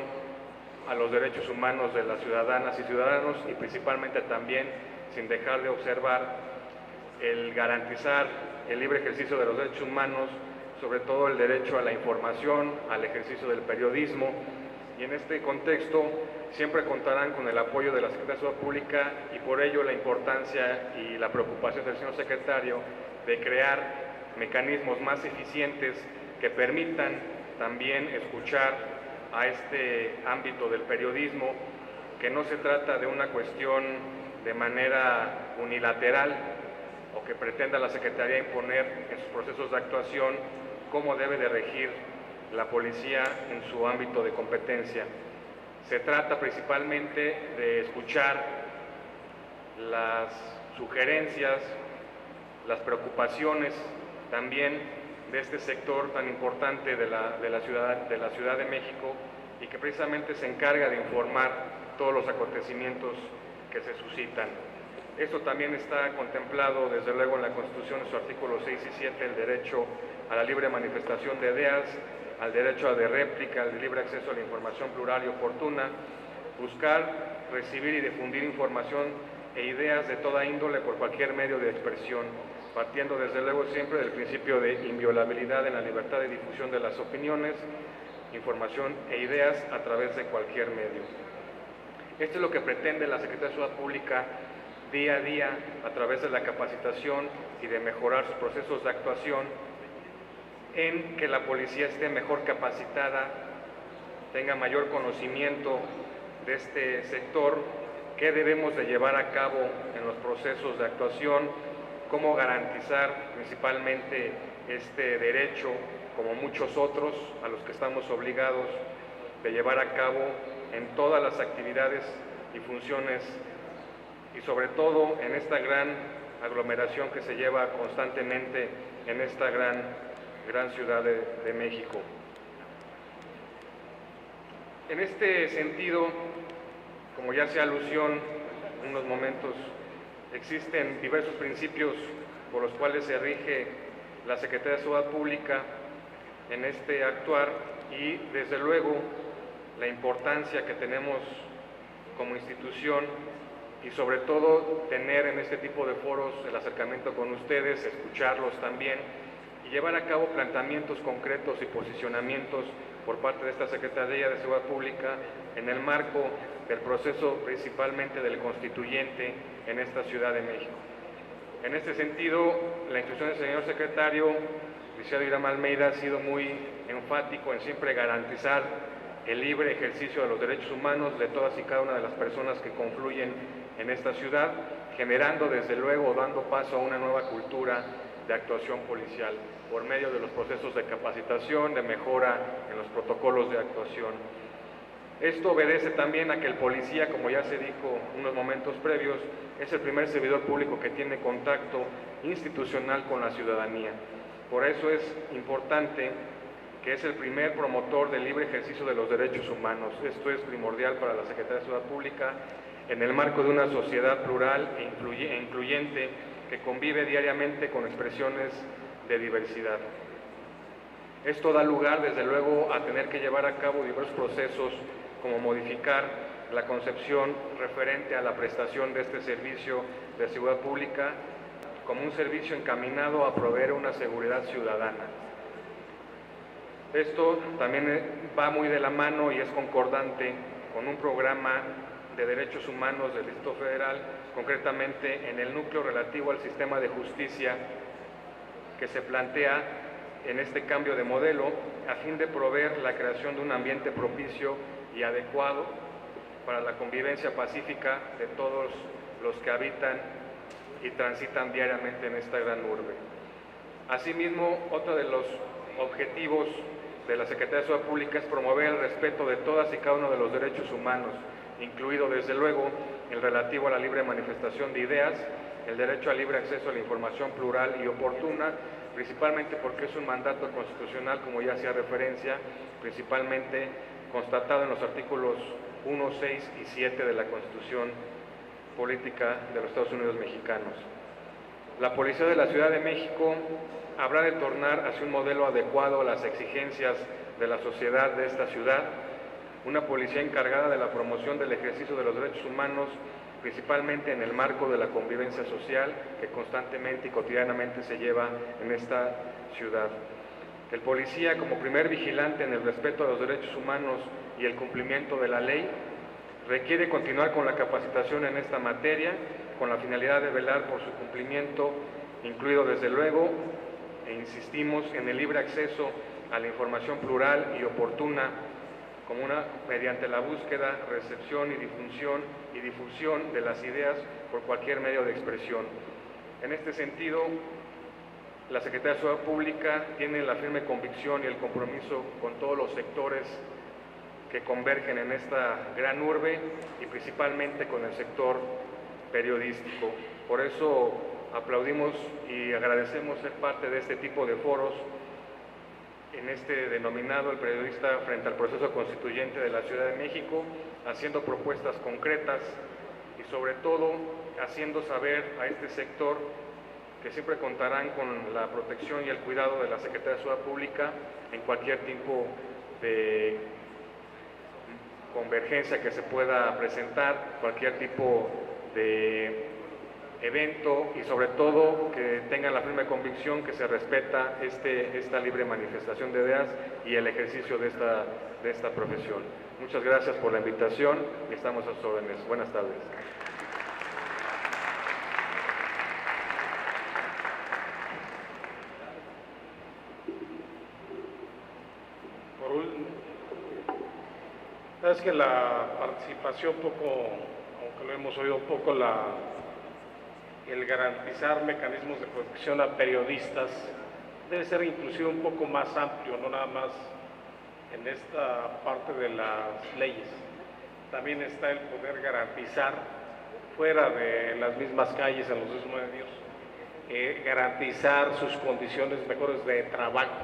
a los derechos humanos de las ciudadanas y ciudadanos, y principalmente también, sin dejar de observar, el garantizar el libre ejercicio de los derechos humanos, sobre todo el derecho a la información, al ejercicio del periodismo, y en este contexto siempre contarán con el apoyo de la Secretaría de Seguridad Pública, y por ello la importancia y la preocupación del señor secretario de crear mecanismos más eficientes que permitan también escuchar a este ámbito del periodismo, que no se trata de una cuestión de manera unilateral o que pretenda la Secretaría imponer en sus procesos de actuación cómo debe de regir la policía en su ámbito de competencia. Se trata principalmente de escuchar las sugerencias, las preocupaciones también de este sector tan importante de la Ciudad de México, y que precisamente se encarga de informar todos los acontecimientos que se suscitan. Esto también está contemplado desde luego en la Constitución, en sus artículos 6 y 7, el derecho a la libre manifestación de ideas, al derecho de réplica, al libre acceso a la información plural y oportuna, buscar, recibir y difundir información e ideas de toda índole por cualquier medio de expresión, partiendo desde luego siempre del principio de inviolabilidad en la libertad de difusión de las opiniones, información e ideas a través de cualquier medio. Esto es lo que pretende la Secretaría de Seguridad Pública día a día a través de la capacitación y de mejorar sus procesos de actuación, en que la policía esté mejor capacitada, tenga mayor conocimiento de este sector, qué debemos de llevar a cabo en los procesos de actuación, cómo garantizar principalmente este derecho, como muchos otros a los que estamos obligados de llevar a cabo en todas las actividades y funciones, y sobre todo en esta gran aglomeración que se lleva constantemente en esta gran ciudad de México. En este sentido, como ya hacía alusión en unos momentos, existen diversos principios por los cuales se rige la Secretaría de Seguridad Pública en este actuar, y desde luego la importancia que tenemos como institución, y sobre todo tener en este tipo de foros el acercamiento con ustedes, escucharlos también y llevar a cabo planteamientos concretos y posicionamientos por parte de esta Secretaría de Seguridad Pública en el marco del proceso principalmente del constituyente en esta Ciudad de México. En este sentido, la instrucción del señor secretario, licenciado Hiram Almeida, ha sido muy enfático en siempre garantizar el libre ejercicio de los derechos humanos de todas y cada una de las personas que confluyen en esta ciudad, generando desde luego, dando paso a una nueva cultura de actuación policial por medio de los procesos de capacitación, de mejora en los protocolos de actuación. Esto obedece también a que el policía, como ya se dijo unos momentos previos, es el primer servidor público que tiene contacto institucional con la ciudadanía. Por eso es importante que es el primer promotor del libre ejercicio de los derechos humanos. Esto es primordial para la Secretaría de Seguridad Pública en el marco de una sociedad plural e incluyente que convive diariamente con expresiones de diversidad. Esto da lugar, desde luego, a tener que llevar a cabo diversos procesos, como modificar la concepción referente a la prestación de este servicio de seguridad pública como un servicio encaminado a proveer una seguridad ciudadana. Esto también va muy de la mano y es concordante con un programa de derechos humanos del Distrito Federal, concretamente en el núcleo relativo al sistema de justicia, que se plantea en este cambio de modelo a fin de proveer la creación de un ambiente propicio y adecuado para la convivencia pacífica de todos los que habitan y transitan diariamente en esta gran urbe. Asimismo, otro de los objetivos de la Secretaría de Seguridad Pública es promover el respeto de todas y cada uno de los derechos humanos, incluido desde luego el relativo a la libre manifestación de ideas, el derecho al libre acceso a la información plural y oportuna, principalmente porque es un mandato constitucional, como ya hacía referencia, principalmente constatado en los artículos 1, 6 y 7 de la Constitución Política de los Estados Unidos Mexicanos. La Policía de la Ciudad de México habrá de tornar hacia un modelo adecuado a las exigencias de la sociedad de esta ciudad, una policía encargada de la promoción del ejercicio de los derechos humanos, principalmente en el marco de la convivencia social que constantemente y cotidianamente se lleva en esta ciudad. El policía, como primer vigilante en el respeto a los derechos humanos y el cumplimiento de la ley, requiere continuar con la capacitación en esta materia, con la finalidad de velar por su cumplimiento, incluido desde luego, e insistimos, en el libre acceso a la información plural y oportuna, mediante la búsqueda, recepción y difusión de las ideas por cualquier medio de expresión. En este sentido, la Secretaría de Seguridad Pública tiene la firme convicción y el compromiso con todos los sectores que convergen en esta gran urbe y principalmente con el sector periodístico. Por eso aplaudimos y agradecemos ser parte de este tipo de foros en este denominado El Periodista frente al Proceso Constituyente de la Ciudad de México, haciendo propuestas concretas y sobre todo haciendo saber a este sector que siempre contarán con la protección y el cuidado de la Secretaría de Seguridad Pública en cualquier tipo de convergencia que se pueda presentar, cualquier tipo de evento y sobre todo que tengan la firme convicción que se respeta esta libre manifestación de ideas y el ejercicio de esta profesión. Muchas gracias por la invitación y estamos a sus órdenes. Buenas tardes. Es que la participación aunque lo hemos oído el garantizar mecanismos de protección a periodistas debe ser inclusive un poco más amplio, no nada más en esta parte de las leyes. También está el poder garantizar fuera de las mismas calles, en los mismos medios, garantizar sus condiciones mejores de trabajo.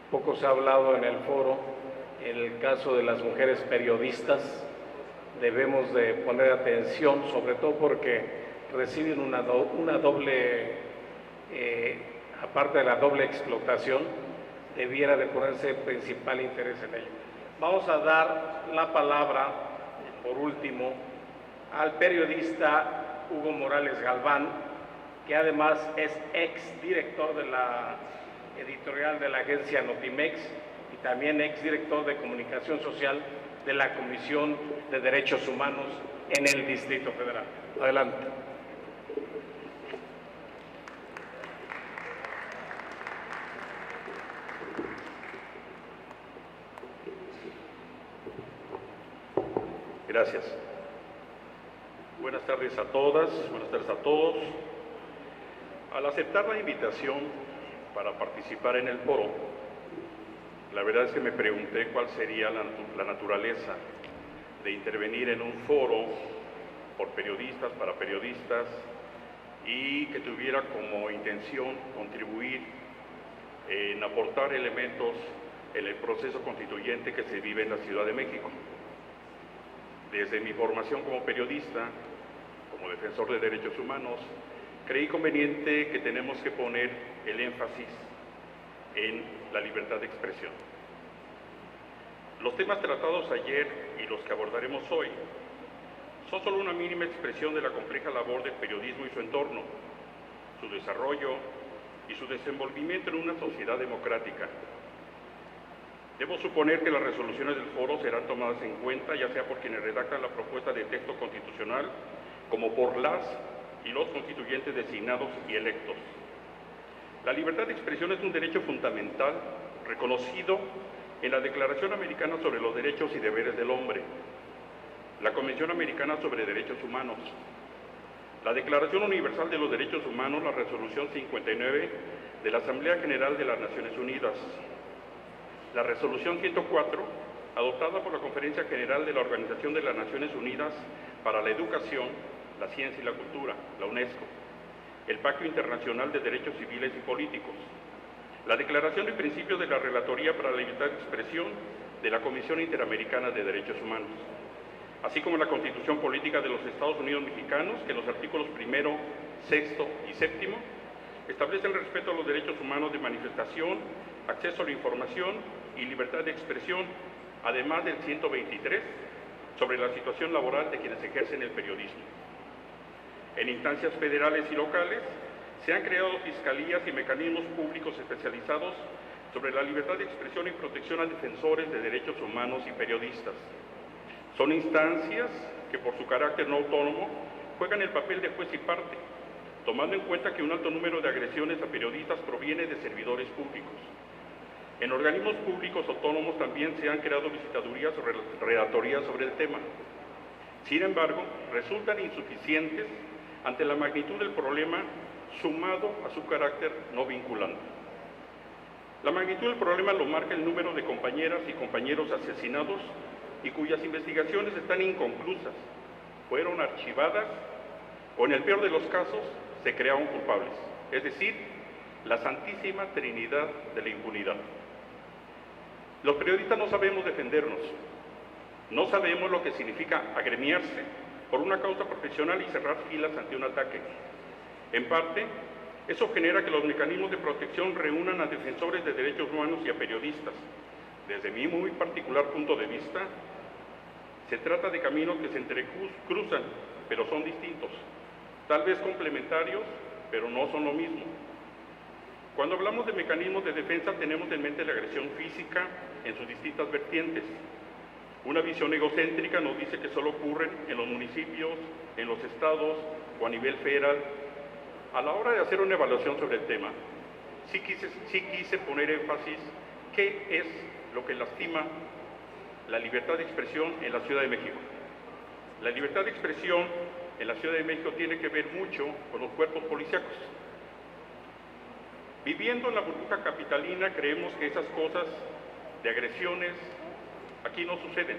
Poco se ha hablado en el foro. En el caso de las mujeres periodistas, debemos de poner atención, sobre todo porque reciben una doble, aparte de la doble explotación, debiera de ponerse principal interés en ello. Vamos a dar la palabra, por último, al periodista Hugo Morales Galván, que además es exdirector de la editorial de la agencia Notimex, también exdirector de Comunicación Social de la Comisión de Derechos Humanos en el Distrito Federal. Adelante. Gracias. Buenas tardes a todas, buenas tardes a todos. Al aceptar la invitación para participar en el foro, la verdad es que me pregunté cuál sería la naturaleza de intervenir en un foro por periodistas, para periodistas, y que tuviera como intención contribuir en aportar elementos en el proceso constituyente que se vive en la Ciudad de México. Desde mi formación como periodista, como defensor de derechos humanos, creí conveniente que tenemos que poner el énfasis en la libertad de expresión. Los temas tratados ayer y los que abordaremos hoy son solo una mínima expresión de la compleja labor del periodismo y su entorno, su desarrollo y su desenvolvimiento en una sociedad democrática. Debo suponer que las resoluciones del foro serán tomadas en cuenta, ya sea por quienes redactan la propuesta de texto constitucional, como por las y los constituyentes designados y electos. La libertad de expresión es un derecho fundamental reconocido en la Declaración Americana sobre los Derechos y Deberes del Hombre, la Convención Americana sobre Derechos Humanos, la Declaración Universal de los Derechos Humanos, la Resolución 59 de la Asamblea General de las Naciones Unidas, la Resolución 104, adoptada por la Conferencia General de la Organización de las Naciones Unidas para la Educación, la Ciencia y la Cultura, la UNESCO, el Pacto Internacional de Derechos Civiles y Políticos, la Declaración de Principios de la Relatoría para la Libertad de Expresión de la Comisión Interamericana de Derechos Humanos, así como la Constitución Política de los Estados Unidos Mexicanos, que en los artículos 1, sexto y séptimo establece el respeto a los derechos humanos de manifestación, acceso a la información y libertad de expresión, además del 123 sobre la situación laboral de quienes ejercen el periodismo. En instancias federales y locales se han creado fiscalías y mecanismos públicos especializados sobre la libertad de expresión y protección a defensores de derechos humanos y periodistas. Son instancias que por su carácter no autónomo juegan el papel de juez y parte, tomando en cuenta que un alto número de agresiones a periodistas proviene de servidores públicos. En organismos públicos autónomos también se han creado visitadurías o relatorías sobre el tema. Sin embargo, resultan insuficientes ante la magnitud del problema sumado a su carácter no vinculante. La magnitud del problema lo marca el número de compañeras y compañeros asesinados y cuyas investigaciones están inconclusas, fueron archivadas o en el peor de los casos se crearon culpables, es decir, la santísima trinidad de la impunidad. Los periodistas no sabemos defendernos, no sabemos lo que significa agremiarse por una causa profesional y cerrar filas ante un ataque. En parte, eso genera que los mecanismos de protección reúnan a defensores de derechos humanos y a periodistas. Desde mi muy particular punto de vista, se trata de caminos que se entrecruzan, pero son distintos, tal vez complementarios, pero no son lo mismo. Cuando hablamos de mecanismos de defensa, tenemos en mente la agresión física en sus distintas vertientes. Una visión egocéntrica nos dice que solo ocurren en los municipios, en los estados o a nivel federal. A la hora de hacer una evaluación sobre el tema, sí quise poner énfasis qué es lo que lastima la libertad de expresión en la Ciudad de México. La libertad de expresión en la Ciudad de México tiene que ver mucho con los cuerpos policíacos. Viviendo en la burbuja capitalina creemos que esas cosas de agresiones aquí no suceden.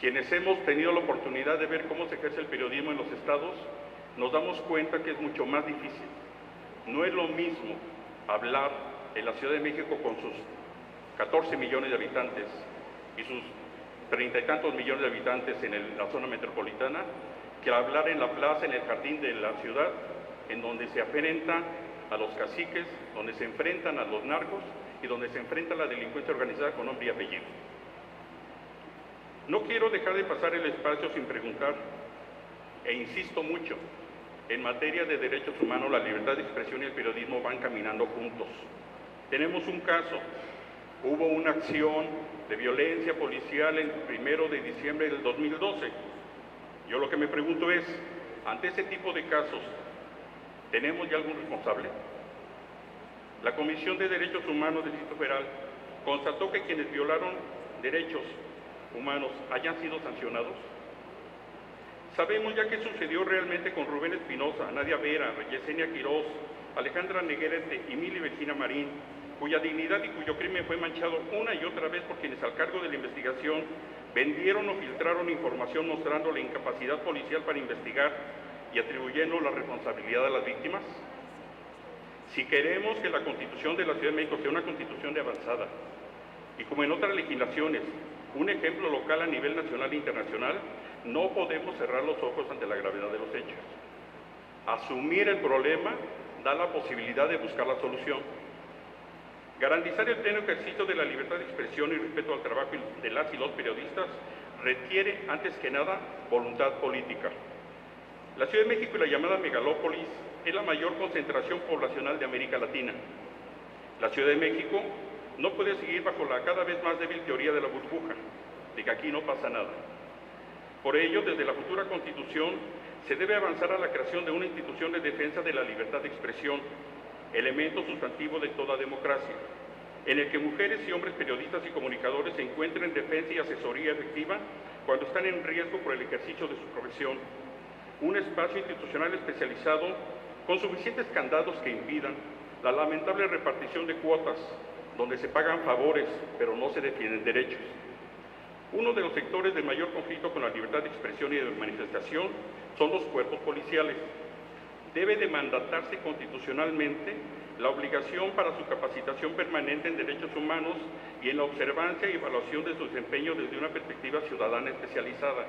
Quienes hemos tenido la oportunidad de ver cómo se ejerce el periodismo en los estados, nos damos cuenta que es mucho más difícil. No es lo mismo hablar en la Ciudad de México con sus 14 millones de habitantes y sus 30 y tantos millones de habitantes en la zona metropolitana, que hablar en la plaza, en el jardín de la ciudad, en donde se enfrentan a los caciques, donde se enfrentan a los narcos y donde se enfrenta a la delincuencia organizada con nombre y apellido. No quiero dejar de pasar el espacio sin preguntar, e insisto mucho, en materia de derechos humanos, la libertad de expresión y el periodismo van caminando juntos. Tenemos un caso, hubo una acción de violencia policial el 1 de diciembre del 2012. Yo lo que me pregunto es, ante ese tipo de casos, ¿tenemos ya algún responsable? La Comisión de Derechos Humanos del Distrito Federal constató que quienes violaron derechos humanos hayan sido sancionados. Sabemos ya qué sucedió realmente con Rubén Espinosa, Nadia Vera, Yesenia Quiroz, Alejandra Negrete y Mili Virginia Marín, cuya dignidad y cuyo crimen fue manchado una y otra vez por quienes al cargo de la investigación vendieron o filtraron información mostrando la incapacidad policial para investigar y atribuyendo la responsabilidad a las víctimas. Si queremos que la Constitución de la Ciudad de México sea una Constitución de avanzada y como en otras legislaciones, un ejemplo local a nivel nacional e internacional, no podemos cerrar los ojos ante la gravedad de los hechos. Asumir el problema da la posibilidad de buscar la solución. Garantizar el pleno ejercicio de la libertad de expresión y respeto al trabajo de las y los periodistas requiere, antes que nada, voluntad política. La Ciudad de México y la llamada megalópolis es la mayor concentración poblacional de América Latina. La Ciudad de México no puede seguir bajo la cada vez más débil teoría de la burbuja, de que aquí no pasa nada. Por ello, desde la futura Constitución, se debe avanzar a la creación de una institución de defensa de la libertad de expresión, elemento sustantivo de toda democracia, en el que mujeres y hombres periodistas y comunicadores se encuentren defensa y asesoría efectiva cuando están en riesgo por el ejercicio de su profesión. Un espacio institucional especializado con suficientes candados que impidan la lamentable repartición de cuotas, donde se pagan favores, pero no se defienden derechos. Uno de los sectores de mayor conflicto con la libertad de expresión y de manifestación son los cuerpos policiales. Debe de mandatarse constitucionalmente la obligación para su capacitación permanente en derechos humanos y en la observancia y evaluación de su desempeño desde una perspectiva ciudadana especializada.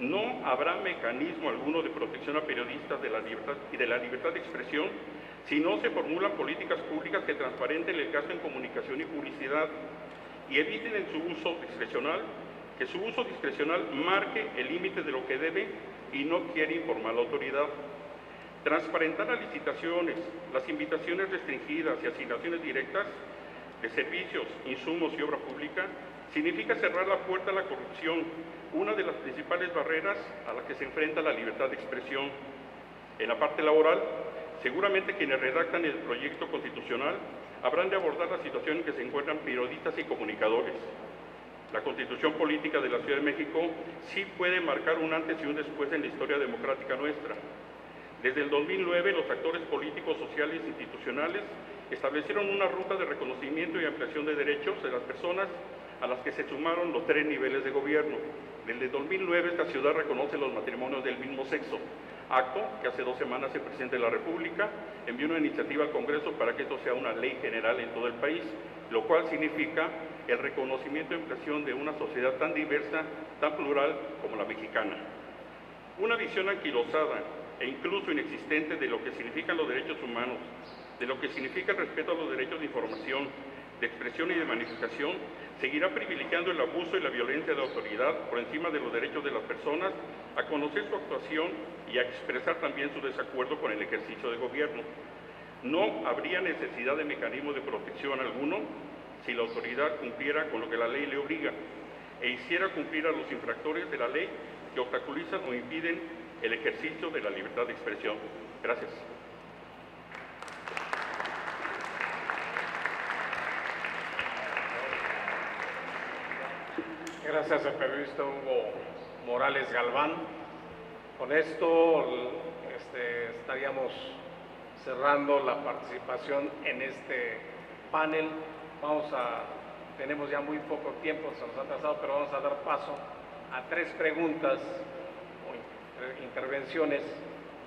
No habrá mecanismo alguno de protección a periodistas de la libertad y de la libertad de expresión si no se formulan políticas públicas que transparenten el gasto en comunicación y publicidad y eviten en su uso discrecional, que su uso discrecional marque el límite de lo que debe y no quiere informar a la autoridad. Transparentar las licitaciones, las invitaciones restringidas y asignaciones directas de servicios, insumos y obra pública significa cerrar la puerta a la corrupción, una de las principales barreras a las que se enfrenta la libertad de expresión. En la parte laboral, seguramente quienes redactan el proyecto constitucional habrán de abordar la situación en que se encuentran periodistas y comunicadores. La Constitución Política de la Ciudad de México sí puede marcar un antes y un después en la historia democrática nuestra. Desde el 2009, los actores políticos, sociales e institucionales establecieron una ruta de reconocimiento y ampliación de derechos de las personas a las que se sumaron los 3 niveles de gobierno. Desde 2009, esta ciudad reconoce los matrimonios del mismo sexo, acto que hace 2 semanas el presidente de la República envió una iniciativa al Congreso para que esto sea una ley general en todo el país, lo cual significa el reconocimiento y ampliación de una sociedad tan diversa, tan plural como la mexicana. Una visión anquilosada e incluso inexistente de lo que significan los derechos humanos, de lo que significa el respeto a los derechos de información, de expresión y de manifestación, seguirá privilegiando el abuso y la violencia de la autoridad por encima de los derechos de las personas a conocer su actuación y a expresar también su desacuerdo con el ejercicio de gobierno. No habría necesidad de mecanismo de protección alguno si la autoridad cumpliera con lo que la ley le obliga e hiciera cumplir a los infractores de la ley que obstaculizan o impiden el ejercicio de la libertad de expresión. Gracias. Gracias al periodista Hugo Morales Galván. Con esto estaríamos cerrando la participación en este panel. Tenemos ya muy poco tiempo, se nos ha atrasado, pero vamos a dar paso a 3 preguntas o intervenciones,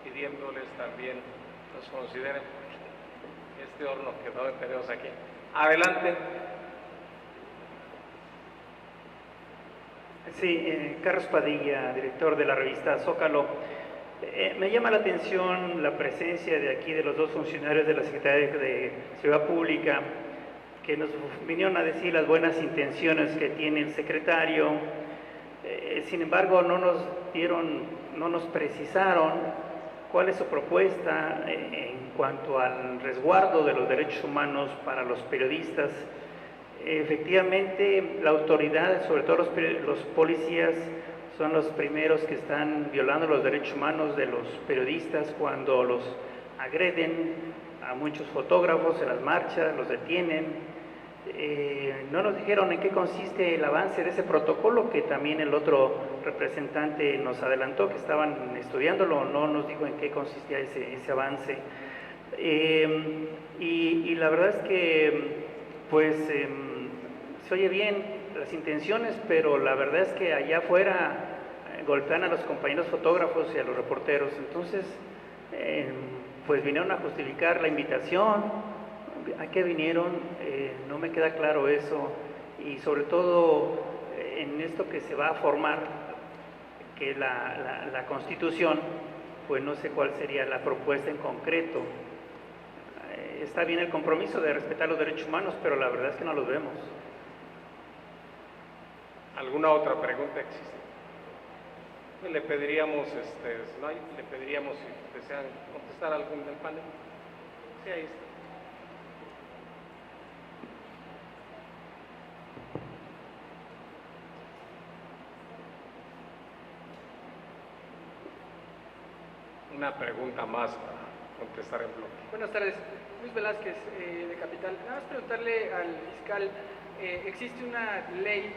pidiéndoles también nos consideren este horno que tenemos aquí. Adelante. Sí, Carlos Padilla, director de la revista Zócalo. Me llama la atención la presencia de aquí de los 2 funcionarios de la Secretaría de Seguridad Pública que nos vinieron a decir las buenas intenciones que tiene el secretario. Sin embargo, no nos precisaron cuál es su propuesta en cuanto al resguardo de los derechos humanos para los periodistas. Efectivamente, la autoridad, sobre todo los policías, son los primeros que están violando los derechos humanos de los periodistas cuando los agreden. A muchos fotógrafos en las marchas los detienen. No nos dijeron en qué consiste el avance de ese protocolo, que también el otro representante nos adelantó que estaban estudiándolo, no nos dijo en qué consistía ese avance. Y la verdad es que pues se oye bien las intenciones, pero la verdad es que allá afuera golpean a los compañeros fotógrafos y a los reporteros. Entonces pues vinieron a justificar la invitación. ¿A qué vinieron? No me queda claro eso, y sobre todo en esto que se va a formar, que la Constitución, pues no sé cuál sería la propuesta en concreto. Está bien el compromiso de respetar los derechos humanos, pero la verdad es que no los vemos. ¿Alguna otra pregunta existe? Le pediríamos, le pediríamos si desean contestar algún del panel. Sí, ahí está. Una pregunta más para contestar en bloque. Buenas tardes, Luis Velázquez de Capital. Nada más preguntarle al fiscal, existe una ley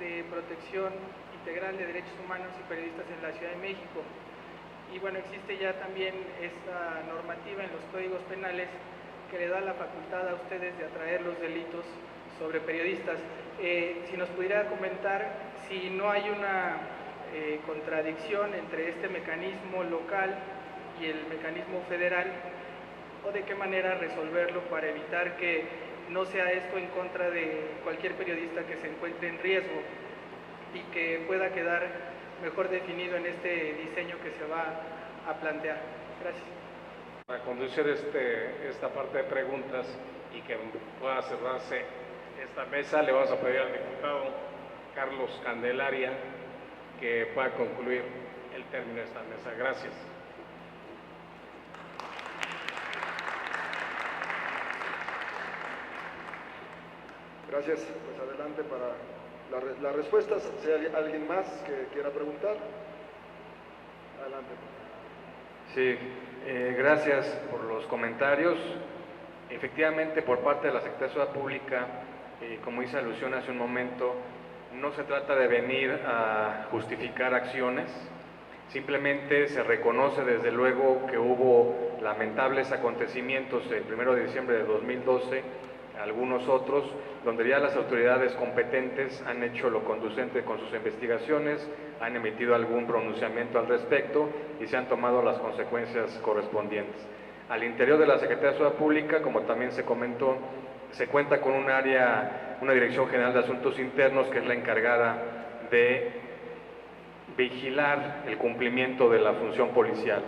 de protección integral de derechos humanos y periodistas en la Ciudad de México, y bueno, existe ya también esta normativa en los códigos penales que le da la facultad a ustedes de atraer los delitos sobre periodistas. Si nos pudiera comentar si no hay una contradicción entre este mecanismo local y el mecanismo federal, o de qué manera resolverlo para evitar que no sea esto en contra de cualquier periodista que se encuentre en riesgo. y que pueda quedar mejor definido en este diseño que se va a plantear. Gracias. Para conducir esta parte de preguntas y que pueda cerrarse esta mesa, le vamos a pedir al diputado Carlos Candelaria que pueda concluir el término de esta mesa. Gracias. Gracias. Pues adelante para las respuestas. Si hay alguien más que quiera preguntar, adelante. Sí, gracias por los comentarios. Efectivamente, por parte de la Secretaría de Seguridad Pública, como hice alusión hace un momento, no se trata de venir a justificar acciones, simplemente se reconoce desde luego que hubo lamentables acontecimientos el 1 de diciembre de 2012, algunos otros, donde ya las autoridades competentes han hecho lo conducente con sus investigaciones, han emitido algún pronunciamiento al respecto y se han tomado las consecuencias correspondientes. Al interior de la Secretaría de Seguridad Pública, como también se comentó, se cuenta con una Dirección General de Asuntos Internos que es la encargada de vigilar el cumplimiento de la función policial.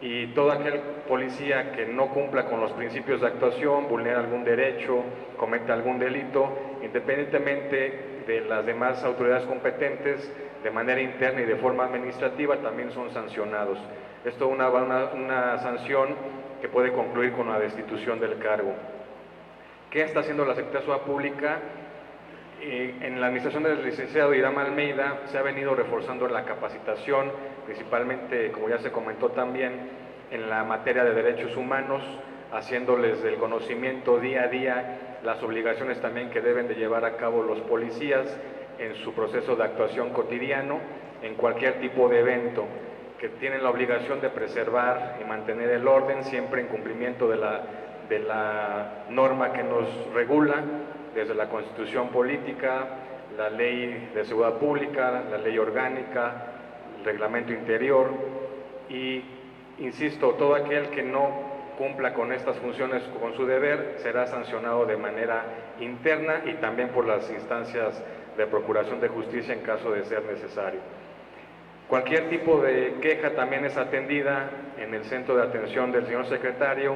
Y todo aquel policía que no cumpla con los principios de actuación, vulnera algún derecho, cometa algún delito, independientemente de las demás autoridades competentes, de manera interna y de forma administrativa, también son sancionados. Esto es una sanción que puede concluir con la destitución del cargo. ¿Qué está haciendo la Secretaría de Seguridad Pública? En la administración del licenciado Irán Almeida se ha venido reforzando la capacitación, principalmente, como ya se comentó también, en la materia de derechos humanos, haciéndoles del conocimiento día a día las obligaciones también que deben de llevar a cabo los policías en su proceso de actuación cotidiano, en cualquier tipo de evento, que tienen la obligación de preservar y mantener el orden, siempre en cumplimiento de la norma que nos regula, desde la Constitución Política, la Ley de Seguridad Pública, la Ley Orgánica, el Reglamento Interior y, insisto, todo aquel que no cumpla con estas funciones, con su deber, será sancionado de manera interna y también por las instancias de Procuración de Justicia en caso de ser necesario. Cualquier tipo de queja también es atendida en el centro de atención del señor secretario,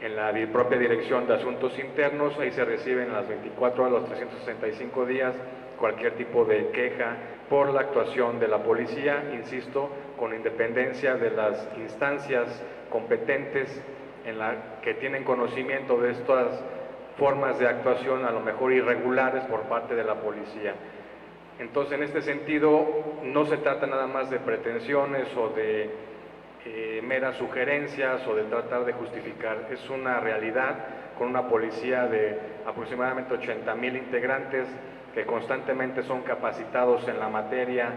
en la propia Dirección de Asuntos Internos. Ahí se reciben las 24 horas, los 365 días, cualquier tipo de queja por la actuación de la policía, insisto, con independencia de las instancias competentes en la que tienen conocimiento de estas formas de actuación, a lo mejor irregulares por parte de la policía. Entonces, en este sentido, no se trata nada más de pretensiones o de meras sugerencias o de tratar de justificar. Es una realidad con una policía de aproximadamente 80,000 integrantes que constantemente son capacitados en la materia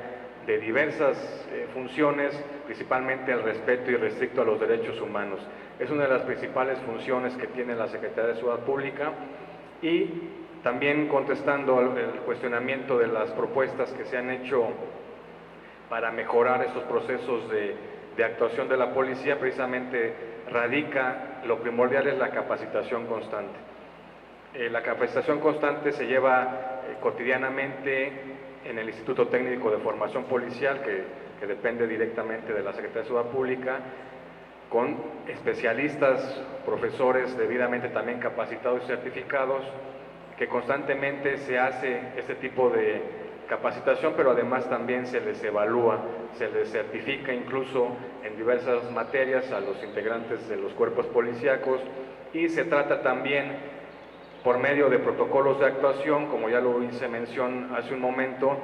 de diversas funciones, principalmente el respeto irrestricto a los derechos humanos. Es una de las principales funciones que tiene la Secretaría de Seguridad Pública. Y también contestando el cuestionamiento de las propuestas que se han hecho para mejorar estos procesos de actuación de la policía, precisamente radica, lo primordial es la capacitación constante. La capacitación constante se lleva cotidianamente en el Instituto Técnico de Formación Policial, que depende directamente de la Secretaría de Seguridad Pública, con especialistas, profesores debidamente también capacitados y certificados, que constantemente se hace este tipo de capacitación, pero además también se les evalúa, se les certifica incluso en diversas materias a los integrantes de los cuerpos policíacos, y se trata también por medio de protocolos de actuación, como ya lo hice mención hace un momento.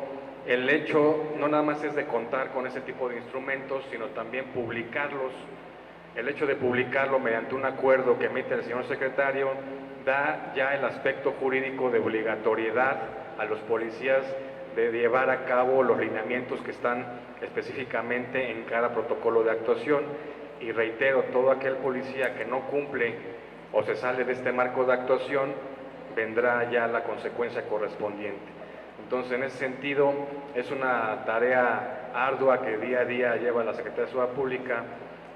El hecho no nada más es de contar con ese tipo de instrumentos, sino también publicarlos. El hecho de publicarlo mediante un acuerdo que emite el señor secretario da ya el aspecto jurídico de obligatoriedad a los policías de llevar a cabo los lineamientos que están específicamente en cada protocolo de actuación. Y reitero, todo aquel policía que no cumple o se sale de este marco de actuación, vendrá ya la consecuencia correspondiente. Entonces, en ese sentido, es una tarea ardua que día a día lleva la Secretaría de Seguridad Pública,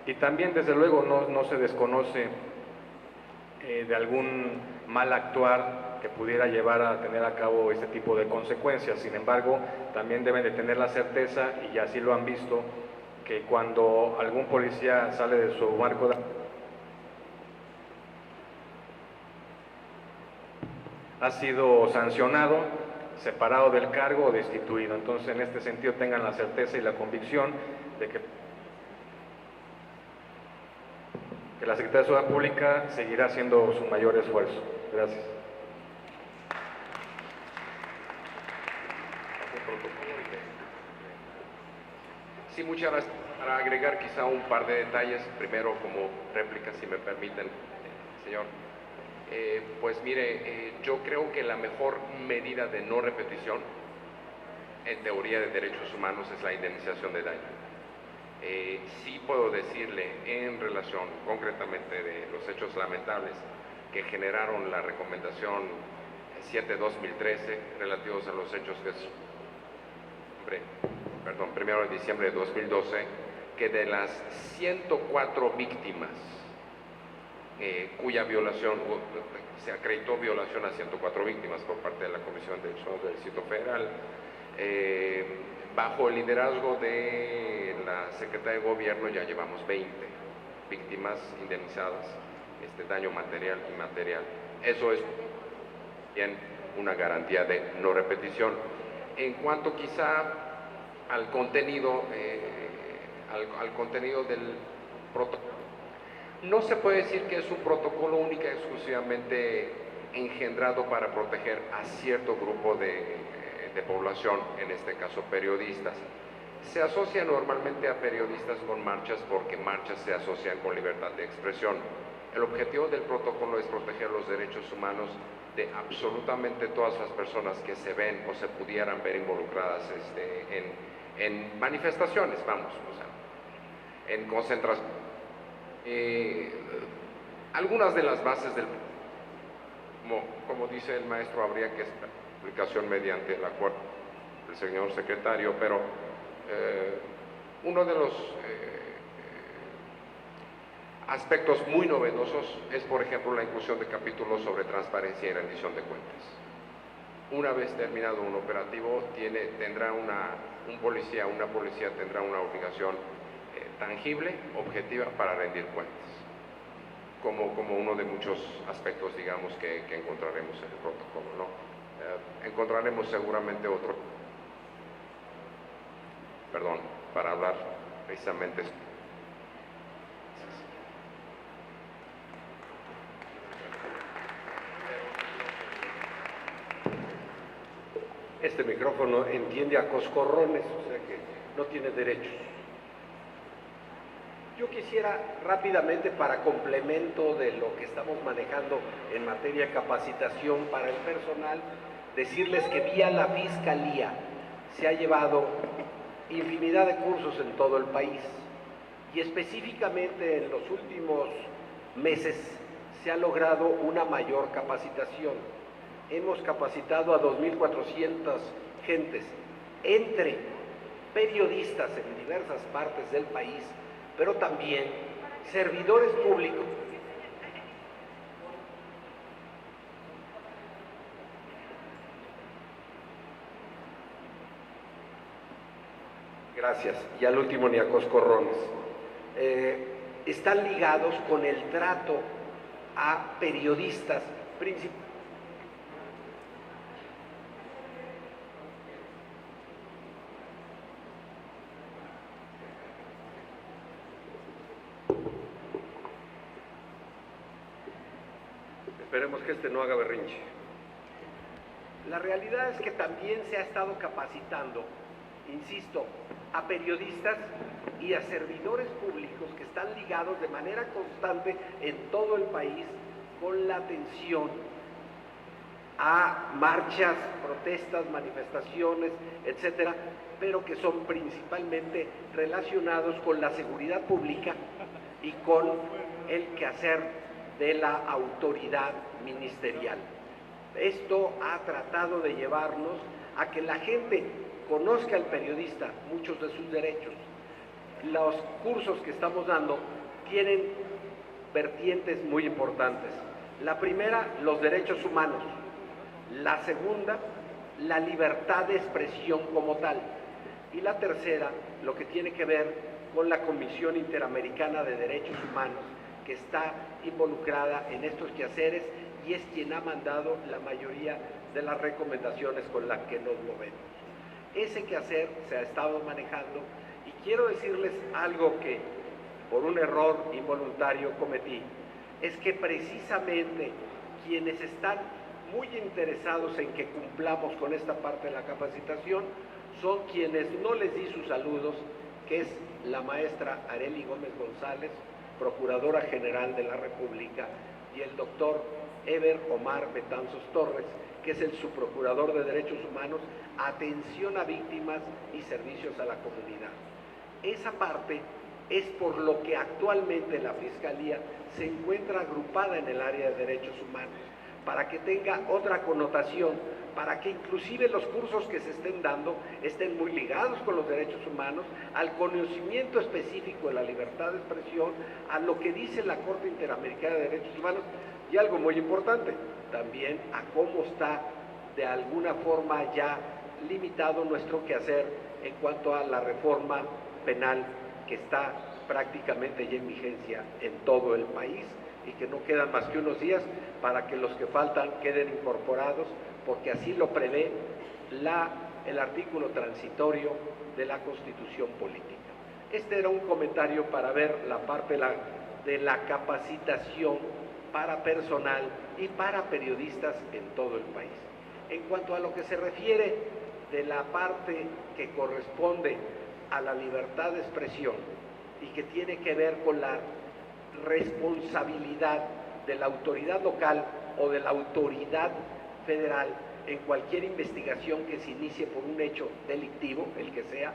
y también, desde luego, no se desconoce de algún mal actuar que pudiera llevar a tener a cabo este tipo de consecuencias. Sin embargo, también deben de tener la certeza, y ya así lo han visto, que cuando algún policía sale de su marco ha sido sancionado, separado del cargo o destituido. Entonces, en este sentido, tengan la certeza y la convicción de que la Secretaría de Seguridad Pública seguirá haciendo su mayor esfuerzo. Gracias. Sí, muchas gracias. Para agregar quizá un par de detalles, primero como réplica, si me permiten, señor. Pues mire, yo creo que la mejor medida de no repetición, en teoría de derechos humanos, es la indemnización de daño. Sí puedo decirle, en relación concretamente de los hechos lamentables que generaron la recomendación 7/2013 relativos a los hechos de 1 de diciembre de 2012, que de las 104 víctimas cuya violación, se acreditó violación a 104 víctimas por parte de la Comisión de Derechos Humanos del Distrito Federal, bajo el liderazgo de la Secretaría de Gobierno ya llevamos 20 víctimas indemnizadas, daño material y inmaterial. Eso es bien una garantía de no repetición. En cuanto quizá al contenido, al contenido del protocolo, no se puede decir que es un protocolo única y exclusivamente engendrado para proteger a cierto grupo de población, en este caso periodistas. Se asocia normalmente a periodistas con marchas porque marchas se asocian con libertad de expresión. El objetivo del protocolo es proteger los derechos humanos de absolutamente todas las personas que se ven o se pudieran ver involucradas en manifestaciones, vamos, o sea, en concentración. Algunas de las bases del como dice el maestro, habría que esperar publicación mediante el acuerdo del señor secretario, pero uno de los aspectos muy novedosos es, por ejemplo, la inclusión de capítulos sobre transparencia y rendición de cuentas. Una vez terminado un operativo, tendrá una policía tendrá una obligación tangible, objetiva, para rendir cuentas, como uno de muchos aspectos, digamos, que encontraremos en el protocolo, ¿no? Encontraremos seguramente otro, para hablar precisamente. Este micrófono entiende a coscorrones, o sea que no tiene derechos. Yo quisiera rápidamente, para complemento de lo que estamos manejando en materia de capacitación para el personal, decirles que vía la Fiscalía se ha llevado infinidad de cursos en todo el país y específicamente en los últimos meses se ha logrado una mayor capacitación. Hemos capacitado a 2.400 gentes, entre periodistas en diversas partes del país, pero también servidores públicos. Gracias. Y al último, ni a coscorrones. Están ligados con el trato a periodistas principalmente. Esperemos que no haga berrinche. La realidad es que también se ha estado capacitando, insisto, a periodistas y a servidores públicos que están ligados de manera constante en todo el país con la atención a marchas, protestas, manifestaciones, etcétera, pero que son principalmente relacionados con la seguridad pública y con el quehacer de la autoridad ministerial. Esto ha tratado de llevarnos a que la gente conozca al periodista muchos de sus derechos. Los cursos que estamos dando tienen vertientes muy importantes. La primera, los derechos humanos. La segunda, la libertad de expresión como tal. Y la tercera, lo que tiene que ver con la Comisión Interamericana de Derechos Humanos, que está involucrada en estos quehaceres y es quien ha mandado la mayoría de las recomendaciones con las que nos movemos. Ese quehacer se ha estado manejando y quiero decirles algo que por un error involuntario cometí, es que precisamente quienes están muy interesados en que cumplamos con esta parte de la capacitación son quienes no les di sus saludos, que es la maestra Arely Gómez González, Procuradora General de la República, y el doctor Eber Omar Betanzos Torres, que es el subprocurador de Derechos Humanos, Atención a Víctimas y Servicios a la Comunidad. Esa parte es por lo que actualmente la Fiscalía se encuentra agrupada en el área de Derechos Humanos, para que tenga otra connotación, para que inclusive los cursos que se estén dando estén muy ligados con los derechos humanos, al conocimiento específico de la libertad de expresión, a lo que dice la Corte Interamericana de Derechos Humanos, y algo muy importante, también a cómo está de alguna forma ya limitado nuestro quehacer en cuanto a la reforma penal que está prácticamente ya en vigencia en todo el país y que no quedan más que unos días para que los que faltan queden incorporados, porque así lo prevé el artículo transitorio de la Constitución Política. Este era un comentario para ver la parte de la capacitación para personal y para periodistas en todo el país. En cuanto a lo que se refiere de la parte que corresponde a la libertad de expresión y que tiene que ver con la responsabilidad de la autoridad local o de la autoridad federal en cualquier investigación que se inicie por un hecho delictivo, el que sea,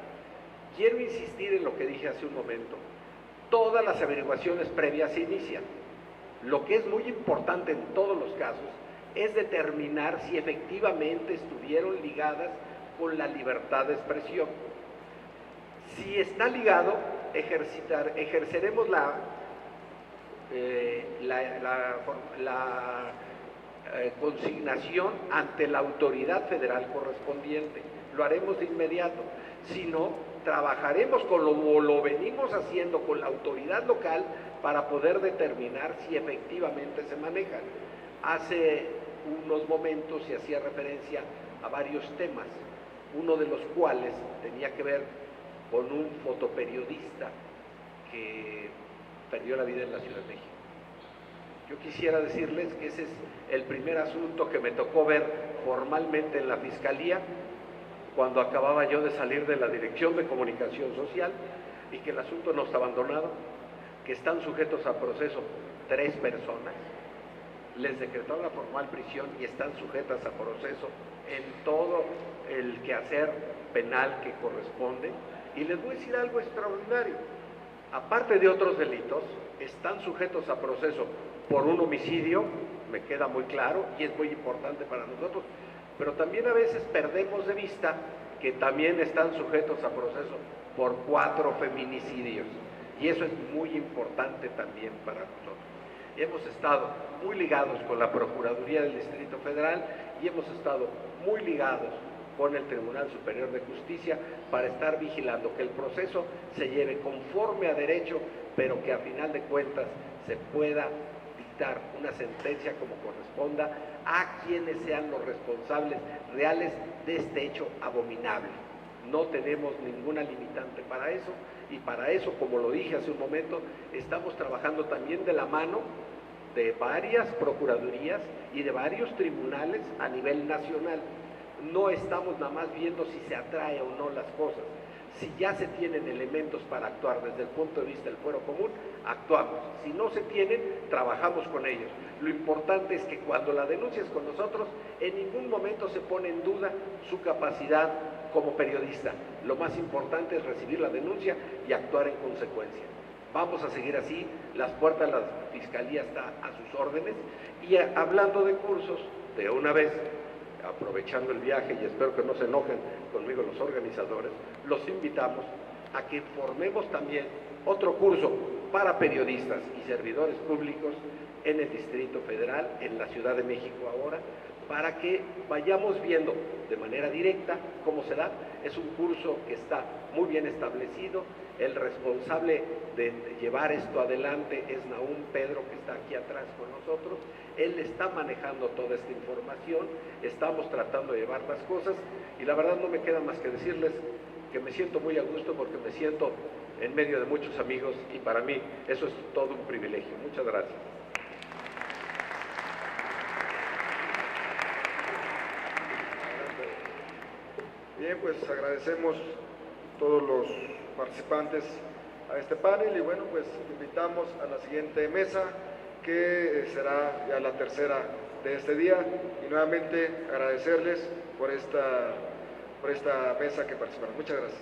quiero insistir en lo que dije hace un momento. Todas las averiguaciones previas se inician. Lo que es muy importante en todos los casos es determinar si efectivamente estuvieron ligadas con la libertad de expresión. Si está ligado, ejerceremos la consignación ante la autoridad federal correspondiente. Lo haremos de inmediato. Si no, trabajaremos lo venimos haciendo con la autoridad local para poder determinar si efectivamente se manejan. Hace unos momentos se hacía referencia a varios temas, uno de los cuales tenía que ver con un fotoperiodista que perdió la vida en la Ciudad de México. Yo quisiera decirles que ese es el primer asunto que me tocó ver formalmente en la Fiscalía cuando acababa yo de salir de la Dirección de Comunicación Social, y que el asunto no está abandonado, que están sujetos a proceso 3 personas, les decretaron la formal prisión y están sujetas a proceso en todo el quehacer penal que corresponde. Y les voy a decir algo extraordinario. Aparte de otros delitos, están sujetos a proceso por un homicidio, me queda muy claro y es muy importante para nosotros, pero también a veces perdemos de vista que también están sujetos a proceso por 4 feminicidios, y eso es muy importante también para nosotros. Hemos estado muy ligados con la Procuraduría del Distrito Federal y hemos estado muy ligados con el Tribunal Superior de Justicia para estar vigilando que el proceso se lleve conforme a derecho, pero que a final de cuentas se pueda dictar una sentencia como corresponda a quienes sean los responsables reales de este hecho abominable. No tenemos ninguna limitante para eso, y para eso, como lo dije hace un momento, estamos trabajando también de la mano de varias procuradurías y de varios tribunales a nivel nacional. No estamos nada más viendo si se atrae o no las cosas. Si ya se tienen elementos para actuar desde el punto de vista del fuero común, actuamos. Si no se tienen, trabajamos con ellos. Lo importante es que cuando la denuncia es con nosotros, en ningún momento se pone en duda su capacidad como periodista. Lo más importante es recibir la denuncia y actuar en consecuencia. Vamos a seguir así, las puertas de la Fiscalía están a sus órdenes. Y hablando de cursos, de una vez, aprovechando el viaje, y espero que no se enojen conmigo los organizadores, los invitamos a que formemos también otro curso para periodistas y servidores públicos en el Distrito Federal, en la Ciudad de México ahora, para que vayamos viendo de manera directa cómo se da. Es un curso que está muy bien establecido. El responsable de llevar esto adelante es Nahum Pedro, que está aquí atrás con nosotros. Él está manejando toda esta información, estamos tratando de llevar las cosas y la verdad no me queda más que decirles que me siento muy a gusto porque me siento en medio de muchos amigos y para mí eso es todo un privilegio. Muchas gracias. Bien, pues agradecemos a todos los participantes a este panel y bueno, pues invitamos a la siguiente mesa que será ya la tercera de este día y nuevamente agradecerles por esta mesa que participaron. Muchas gracias.